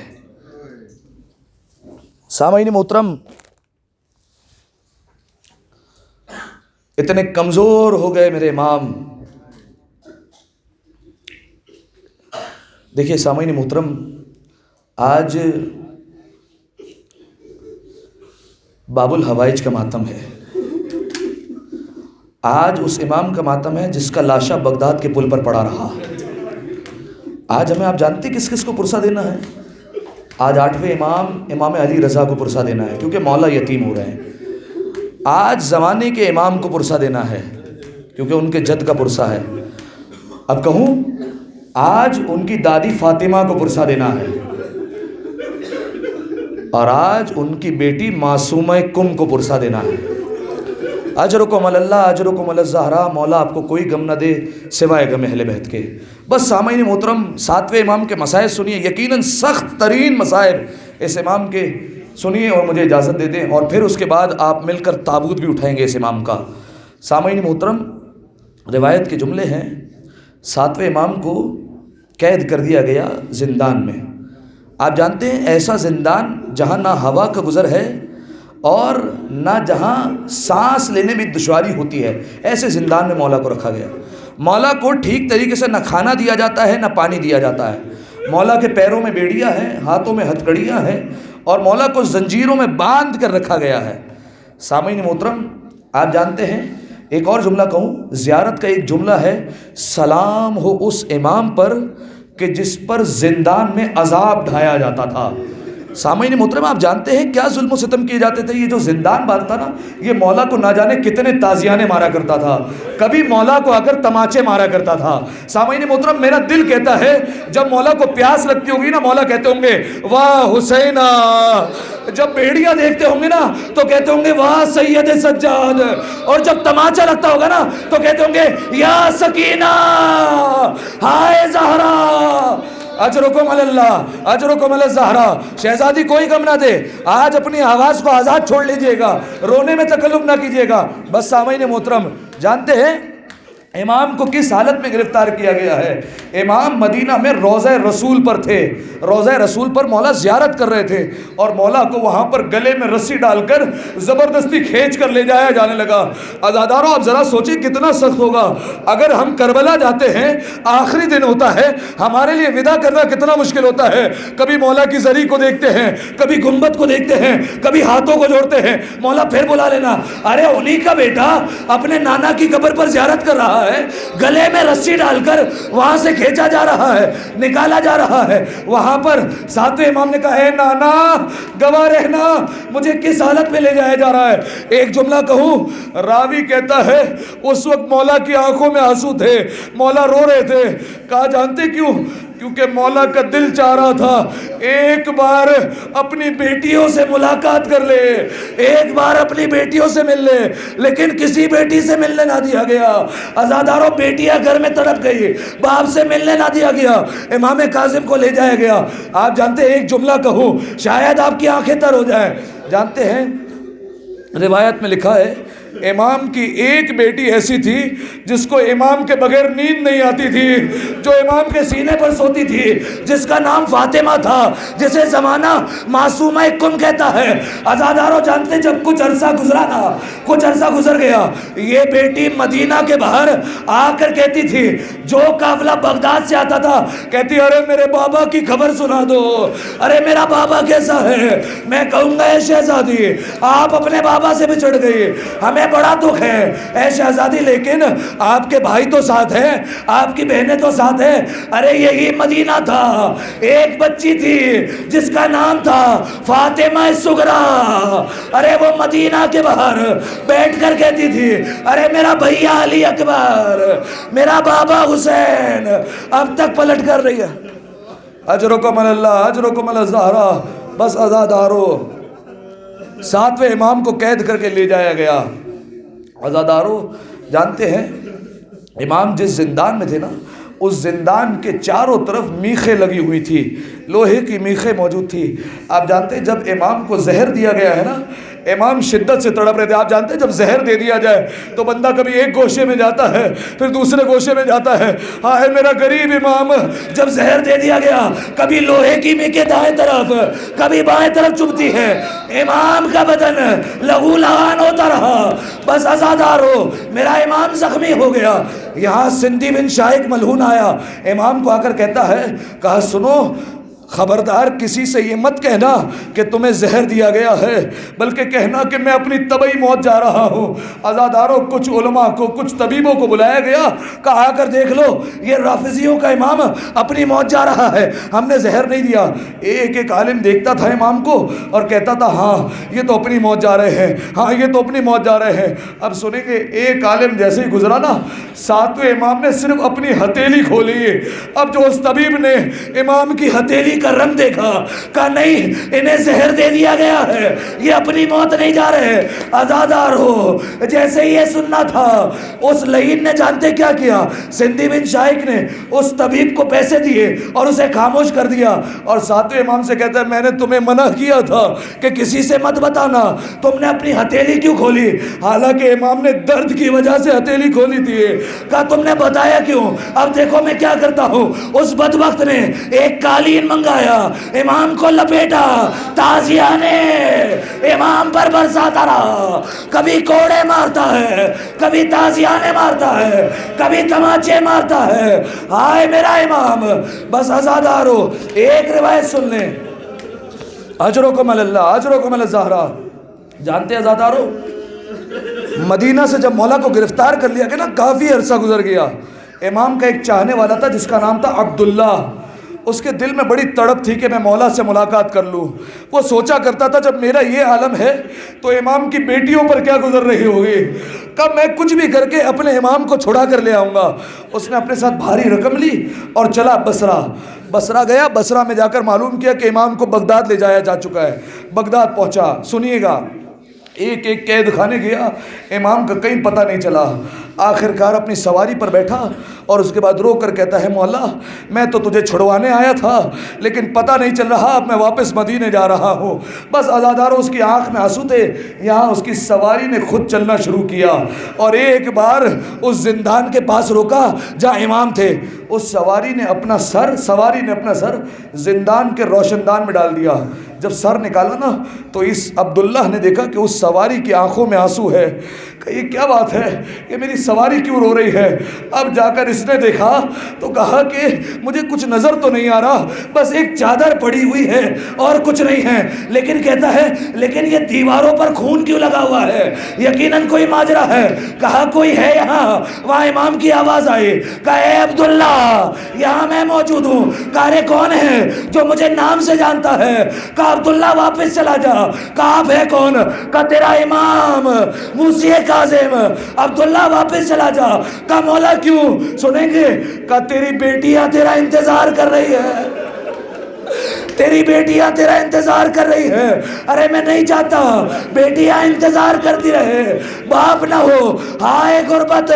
سامعین محترم، اتنے کمزور ہو گئے میرے امام۔ دیکھیے سامعین محترم، آج باب الحوائج کا ماتم ہے، آج اس امام کا ماتم ہے جس کا لاشا بغداد کے پل پر پڑا رہا۔ آج ہمیں آپ جانتے کس کس کو پرسہ دینا ہے؟ آج 8ویں امام علی رضا کو پرسہ دینا ہے، کیونکہ مولا یتیم ہو رہے ہیں۔ آج زمانے کے امام کو پرسہ دینا ہے کیونکہ ان کے جد کا پرسہ ہے۔ اب کہوں، آج ان کی دادی فاطمہ کو پرسہ دینا ہے، اور آج ان کی بیٹی معصومہ کم کو پرسہ دینا ہے۔ اجرکم اللہ، اجرکم الزہرا، مولا آپ کو کوئی غم نہ دے سوائے غم اہل بیت کے۔ بس سامعین محترم، 7ویں امام کے مسائل سنیے، یقیناً سخت ترین مسائل اس امام کے سنیے، اور مجھے اجازت دے دیں، اور پھر اس کے بعد آپ مل کر تابوت بھی اٹھائیں گے اس امام کا۔ سامعین محترم، روایت کے جملے ہیں، 7ویں امام کو قید کر دیا گیا زندان میں۔ آپ جانتے ہیں ایسا زندان جہاں نہ ہوا کا گزر ہے اور نہ جہاں سانس لینے میں دشواری ہوتی ہے، ایسے زندان میں مولا کو رکھا گیا۔ مولا کو ٹھیک طریقے سے نہ کھانا دیا جاتا ہے نہ پانی دیا جاتا ہے۔ مولا کے پیروں میں بیڑیاں ہیں، ہاتھوں میں ہتھکڑیاں ہیں، اور مولا کو زنجیروں میں باندھ کر رکھا گیا ہے۔ سامعین محترم، آپ جانتے ہیں ایک اور جملہ کہوں، زیارت کا ایک جملہ ہے، سلام ہو اس امام پر کہ جس پر زندان میں عذاب ڈھایا جاتا تھا۔ سامعین محترم، آپ جانتے ہیں کیا ظلم و ستم کیے جاتے تھے؟ یہ جو زندان بند تھا نا، یہ مولا کو نہ جانے کتنے تازیانے مارا کرتا تھا، کبھی مولا کو اگر تماچے مارا کرتا تھا۔ سامعین محترم، میرا دل کہتا ہے جب مولا کو پیاس لگتی ہوگی نا، مولا کہتے ہوں گے واہ حسینہ، جب بیڑیاں دیکھتے ہوں گے نا تو کہتے ہوں گے واہ سید سجاد، اور جب تماچا لگتا ہوگا نا تو کہتے ہوں گے یا سکینہ، ہائے زہرا، اجرکم اللہ، اجرکم الزہرا۔ شہزادی کوئی غم نہ دے، آج اپنی آواز کو آزاد چھوڑ لیجئے گا، رونے میں تکلف نہ کیجئے گا۔ بس سامعین محترم، جانتے ہیں امام کو کس حالت میں گرفتار کیا گیا ہے؟ امام مدینہ میں روضہ رسول پر تھے، روضہ رسول پر مولا زیارت کر رہے تھے، اور مولا کو وہاں پر گلے میں رسی ڈال کر زبردستی کھینچ کر لے جایا جانے لگا۔ عزاداروں، آپ ذرا سوچیں کتنا سخت ہوگا۔ اگر ہم کربلا جاتے ہیں، آخری دن ہوتا ہے، ہمارے لیے وداع کرنا کتنا مشکل ہوتا ہے۔ کبھی مولا کی زری کو دیکھتے ہیں، کبھی گنبد کو دیکھتے ہیں، کبھی ہاتھوں کو جوڑتے ہیں، مولا پھر بلا لینا، ارے انہی کا بیٹا اپنے نانا کی قبر پر زیارت کر رہا ہے، گلے میں رسی ڈال کر وہاں سے کھینچا جا رہا ہے، نکالا جا رہا ہے۔ وہاں پر 7ویں امام نے کہا اے نانا گواہ رہنا، مجھے کس حالت میں لے جایا جا رہا ہے۔ ایک جملہ کہوں، راوی کہتا ہے اس وقت مولا کی آنکھوں میں آنسو تھے، مولا رو رہے تھے۔ کہا جانتے کیوں؟ کیونکہ مولا کا دل چاہ رہا تھا ایک بار اپنی بیٹیوں سے ملاقات کر لے، ایک بار اپنی بیٹیوں سے مل لے، لیکن کسی بیٹی سے ملنے نہ دیا گیا۔ عزاداروں، بیٹیاں گھر میں تڑپ گئی، باپ سے ملنے نہ دیا گیا، امام کاظم کو لے جایا گیا۔ آپ جانتے ہیں، ایک جملہ کہوں شاید آپ کی آنکھیں تر ہو جائیں، جانتے ہیں روایت میں لکھا ہے امام کی ایک بیٹی ایسی تھی جس کو امام کے بغیر نیند نہیں آتی تھی، جو امام کے سینے پر سوتی تھی، جس کا نام فاطمہ تھا، جسے زمانہ معصومہ کن کہتا ہے۔ عزاداروں، جانتے جب کچھ عرصہ گزرا نا، کچھ عرصہ گزر گیا، یہ بیٹی مدینہ کے باہر آ کر کہتی تھی، جو قافلہ بغداد سے آتا تھا، کہتی ارے میرے بابا کی خبر سنا دو، ارے میرا بابا کیسا ہے؟ میں کہوں گا اے شہزادی، آپ اپنے بابا سے بچھڑ گئی، ہمیں ارے بڑا دکھ ہے اے شہزادی، لیکن آپ کے بھائی تو ساتھ ہیں، آپ کی بہنیں تو ساتھ ہیں۔ ارے یہی مدینہ تھا، ایک بچی تھی جس کا نام تھا فاطمہ صغریٰ، ارے وہ مدینہ کے باہر بیٹھ کر کہتی تھی ارے میرا بھیا علی اکبر، میرا بابا حسین، اب تک پلٹ کر رہی ہے۔ اجرکم اللہ، اجرکم اللہ زہرا۔ بس عزادارو، 7ویں امام کو قید کر کے لے جایا گیا۔ عزادارو جانتے ہیں امام جس زندان میں تھے نا، اس زندان کے چاروں طرف میخیں لگی ہوئی تھی، لوہے کی میخیں موجود تھی۔ آپ جانتے ہیں جب امام کو زہر دیا گیا ہے نا، امام شدت سے تڑپ رہے تھے۔ آپ جانتے ہیں جب زہر دے دیا جائے تو بندہ کبھی ایک گوشے میں جاتا ہے پھر دوسرے گوشے میں جاتا ہے۔ ہائے میرا غریب امام، جب زہر دے دیا گیا کبھی لوہے کی میخیں دائیں طرف کبھی بائیں طرف چبھتی ہے، امام کا بدن لہو لہان ہوتا رہا۔ بس عزادارو میرا امام زخمی ہو گیا۔ یہاں سندھی بن شائق ملعون آیا، امام کو آ کر کہتا ہے، کہا سنو خبردار کسی سے یہ مت کہنا کہ تمہیں زہر دیا گیا ہے، بلکہ کہنا کہ میں اپنی طبعی موت جا رہا ہوں۔ عزاداروں کچھ علماء کو، کچھ طبیبوں کو بلایا گیا، کہا کر دیکھ لو یہ رافضیوں کا امام اپنی موت جا رہا ہے، ہم نے زہر نہیں دیا۔ ایک ایک عالم دیکھتا تھا امام کو اور کہتا تھا ہاں یہ تو اپنی موت جا رہے ہیں، ہاں یہ تو اپنی موت جا رہے ہیں۔ اب سنیں گے ایک عالم جیسے ہی گزرا نا، 7ویں امام نے صرف اپنی ہتھیلی کھولی۔ اب جو اس طبیب نے امام کی ہتھیلی کا رنگ دیکھا، کہا نہیں انہیں زہر دے دیا گیا ہے، یہ اپنی موت نہیں جا رہے۔ عزادار ہو جیسے یہ سننا تھا، اس لعین نے جانتے کیا کیا، سندھی بن شائق نے اس طبیب کو پیسے دیے اور اسے خاموش کر دیا، اور 7ویں امام سے کہتا ہے میں نے تمہیں منع کیا تھا کہ کسی سے مت بتانا، تم نے اپنی ہتھیلی کیوں کھولی؟ حالانکہ امام نے درد کی وجہ سے ہتھیلی کھولی تھی۔ کہا تم نے بتایا کیوں؟ اب دیکھو میں کیا کرتا ہوں۔ اس بدبخت نے ایک قالین منگایا، امام کو لپیٹا، تازیہ نے امام پر برساتا رہا، کبھی کوڑے مارتا ہے، کبھی تازیانے مارتا ہے، کبھی تماچے مارتا ہے۔ ہائے میرا امام۔ بس عزادارو ایک روایت سن لیں، اجرکم اللہ، اجرکم اللہ زہرا۔ جانتے ہیں عزادارو مدینہ سے جب مولا کو گرفتار کر لیا گیا نا، کافی عرصہ گزر گیا، امام کا ایک چاہنے والا تھا جس کا نام تھا عبداللہ، اس کے دل میں بڑی تڑپ تھی کہ میں مولا سے ملاقات کر لوں۔ وہ سوچا کرتا تھا جب میرا یہ عالم ہے تو امام کی بیٹیوں پر کیا گزر رہی ہوگی، کب میں کچھ بھی کر کے اپنے امام کو چھڑا کر لے آؤں گا۔ اس نے اپنے ساتھ بھاری رقم لی اور چلا بصرہ گیا۔ بصرہ میں جا کر معلوم کیا کہ امام کو بغداد لے جایا جا چکا ہے۔ بغداد پہنچا، سنیے گا، ایک ایک قید خانے گیا، امام کا کہیں پتہ نہیں چلا۔ آخرکار اپنی سواری پر بیٹھا اور اس کے بعد رو کر کہتا ہے مولا میں تو تجھے چھڑوانے آیا تھا لیکن پتہ نہیں چل رہا، اب میں واپس مدینے جا رہا ہوں۔ بس عزاداروں اس کی آنکھ میں آنسو تھے۔ یہاں اس کی سواری نے خود چلنا شروع کیا اور ایک بار اس زندان کے پاس روکا جہاں امام تھے۔ اس سواری نے اپنا سر زندان کے روشن دان میں ڈال دیا۔ جب سر نکالا نا تو اس عبداللہ نے دیکھا کہ اس سواری کی آنکھوں میں آنسو ہے، کہ یہ کیا بات ہے، یہ میری سواری کیوں رو رہی ہے؟ اب جا کر اس نے دیکھا تو کہا کہ مجھے کچھ نظر تو نہیں آ رہا، بس ایک چادر پڑی ہوئی ہے اور کچھ نہیں ہے۔ لیکن کہتا ہے لیکن یہ دیواروں پر خون کیوں لگا ہوا ہے، یقیناً کوئی ماجرا ہے۔ کہا کوئی ہے یہاں؟ وہاں امام کی آواز آئی، کہا اے عبداللہ یہاں میں موجود ہوں۔ کہا رے کون ہے جو مجھے نام سے جانتا ہے؟ کہا عبداللہ واپس چلا جا۔ کہا آپ ہے کون؟ کہا تیرا امام موسی کاظم۔ عبداللہ واپس چلا جا۔ کہا مولا کیوں؟ سنیں گے۔ کہا تیری بیٹیاں تیرا انتظار کر رہی ہے، تیری بیٹیاں تیرا انتظار کر رہی ہے۔ ارے میں نہیں چاہتا بیٹیاں انتظار کرتی رہے، باپ نہ ہو۔ ہائے غربت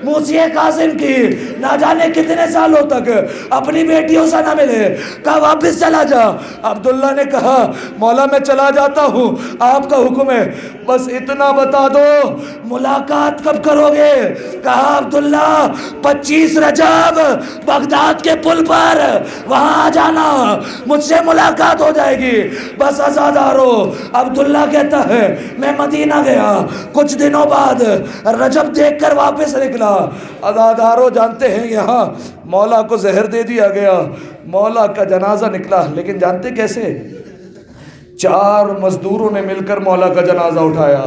موسی قاسم کی، نہ جانے کتنے سالوں تک اپنی بیٹیوں سے نہ ملے۔ کہا واپس چلا جا۔ عبداللہ نے کہا مولا میں چلا جاتا ہوں، آپ کا حکم ہے، بس اتنا بتا دو ملاقات کب کرو گے؟ کہا عبداللہ 25 رجب بغداد کے پل پر وہاں آ جانا، مجھ سے ملاقات ہو جائے گی۔ بس عزادارو عبداللہ کہتا ہے میں مدینہ گیا، کچھ دنوں بعد رجب دیکھ کر واپس نکلا۔ عزادارو جانتے ہیں یہاں مولا کو زہر دے دیا گیا، مولا کا جنازہ نکلا، لیکن جانتے کیسے؟ 4 مزدوروں نے مل کر مولا کا جنازہ اٹھایا۔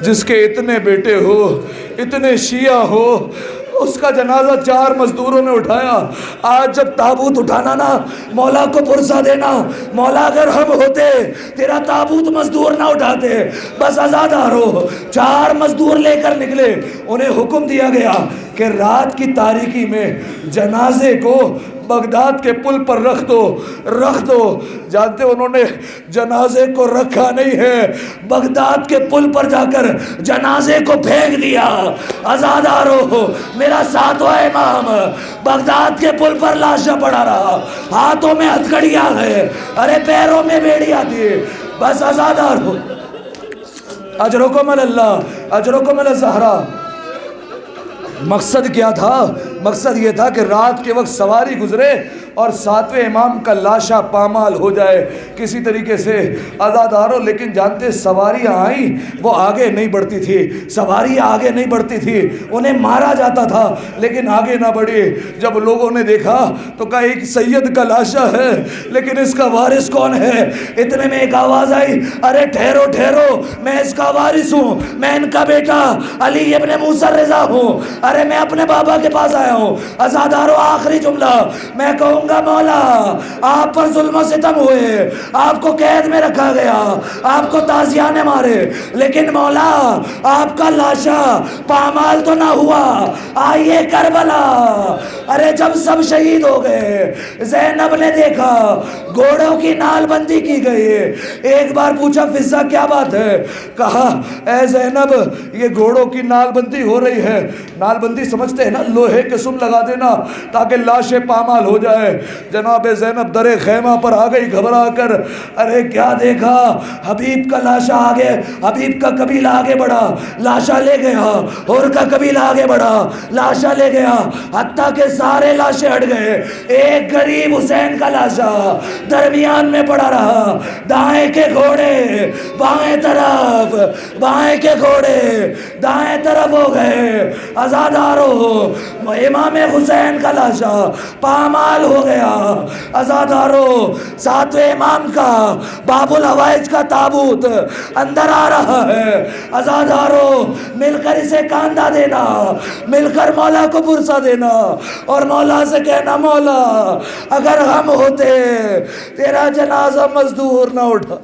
جس کے اتنے بیٹے ہو، اتنے شیعہ ہو، اس کا جنازہ 4 مزدوروں نے اٹھایا۔ آج جب تابوت اٹھانا نا، مولا کو پرسہ دینا، مولا اگر ہم ہوتے تیرا تابوت مزدور نہ اٹھاتے، بس آزادار ہو۔ 4 مزدور لے کر نکلے، انہیں حکم دیا گیا کہ رات کی تاریکی میں جنازے کو بغداد کے پل پر رکھ دو۔ جانتے انہوں نے جنازے کو رکھا نہیں ہے، بغداد کے پل پر جا کر جنازے کو پھینک دیا۔ آزادارو، میرا 7واں امام بغداد کے پل پر لاشا پڑا رہا، ہاتھوں میں ہتھکڑیاں ہے، ارے پیروں میں بیڑیاں تھی، بس آزادارو۔ اجرکم اللہ، اجرکم الزہرا۔ مقصد کیا تھا؟ مقصد یہ تھا کہ رات کے وقت سواری گزرے اور 7ویں امام کا لاشا پامال ہو جائے کسی طریقے سے۔ آزادارو، لیکن جانتے سواریاں آئیں، وہ آگے نہیں بڑھتی تھی، سواریاں آگے نہیں بڑھتی تھی، انہیں مارا جاتا تھا لیکن آگے نہ بڑھی۔ جب لوگوں نے دیکھا تو کہا ایک سید کا لاشا ہے لیکن اس کا وارث کون ہے؟ اتنے میں ایک آواز آئی، ارے ٹھہرو ٹھہرو، میں اس کا وارث ہوں، میں ان کا بیٹا علی ابن موسیٰ رضا ہوں، ارے میں اپنے بابا کے پاس آیا ہوں۔ آزادارو، آخری جملہ میں کہوں گا، مولا آپ پر ظلم و ستم ہوئے، آپ کو قید میں رکھا گیا، آپ کو تازیہ نے مارے، لیکن مولا آپ کا لاشا پامال تو نہ ہوا۔ آئیے کربلا۔ ارے جب سب شہید ہو گئے، زینب نے دیکھا گھوڑوں کی نال بندی کی گئی ہے۔ ایک بار پوچھا فضہ کیا بات ہے؟ کہا اے زینب، یہ گھوڑوں کی نال بندی ہو رہی ہے۔ نال بندی سمجھتے ہیں نا، لوہے کے سم لگا دینا تاکہ لاشیں پامال ہو جائے۔ جناب زینب در خیمہ پر آ گئی گھبرا کر۔ ارے کیا دیکھا؟ حبیب کا لاشا آگے، حبیب کا قبیلہ آگے بڑھا، لاشا لے گیا، اور کا قبیلہ آگے بڑھا، لاشا لے گیا، حتیٰ کہ سارے لاشیں ہٹ گئے۔ ایک غریب حسین کا لاشا درمیان میں پڑا رہا۔ دائیں کے گھوڑے بائیں طرف، بائیں کے گھوڑے دائیں طرف ہو گئے۔ آزادارو، امام حسین کا لاشا پامال ہو گیا۔ آزادارو، 7ویں امام کا باب الحوائج کا تابوت اندر آ رہا ہے۔ آزادارو، مل کر اسے کاندھا دینا، مل کر مولا کو پرسہ دینا اور مولا سے کہنا، مولا اگر ہم ہوتے تیرا جنازہ مزدور نہ اٹھا۔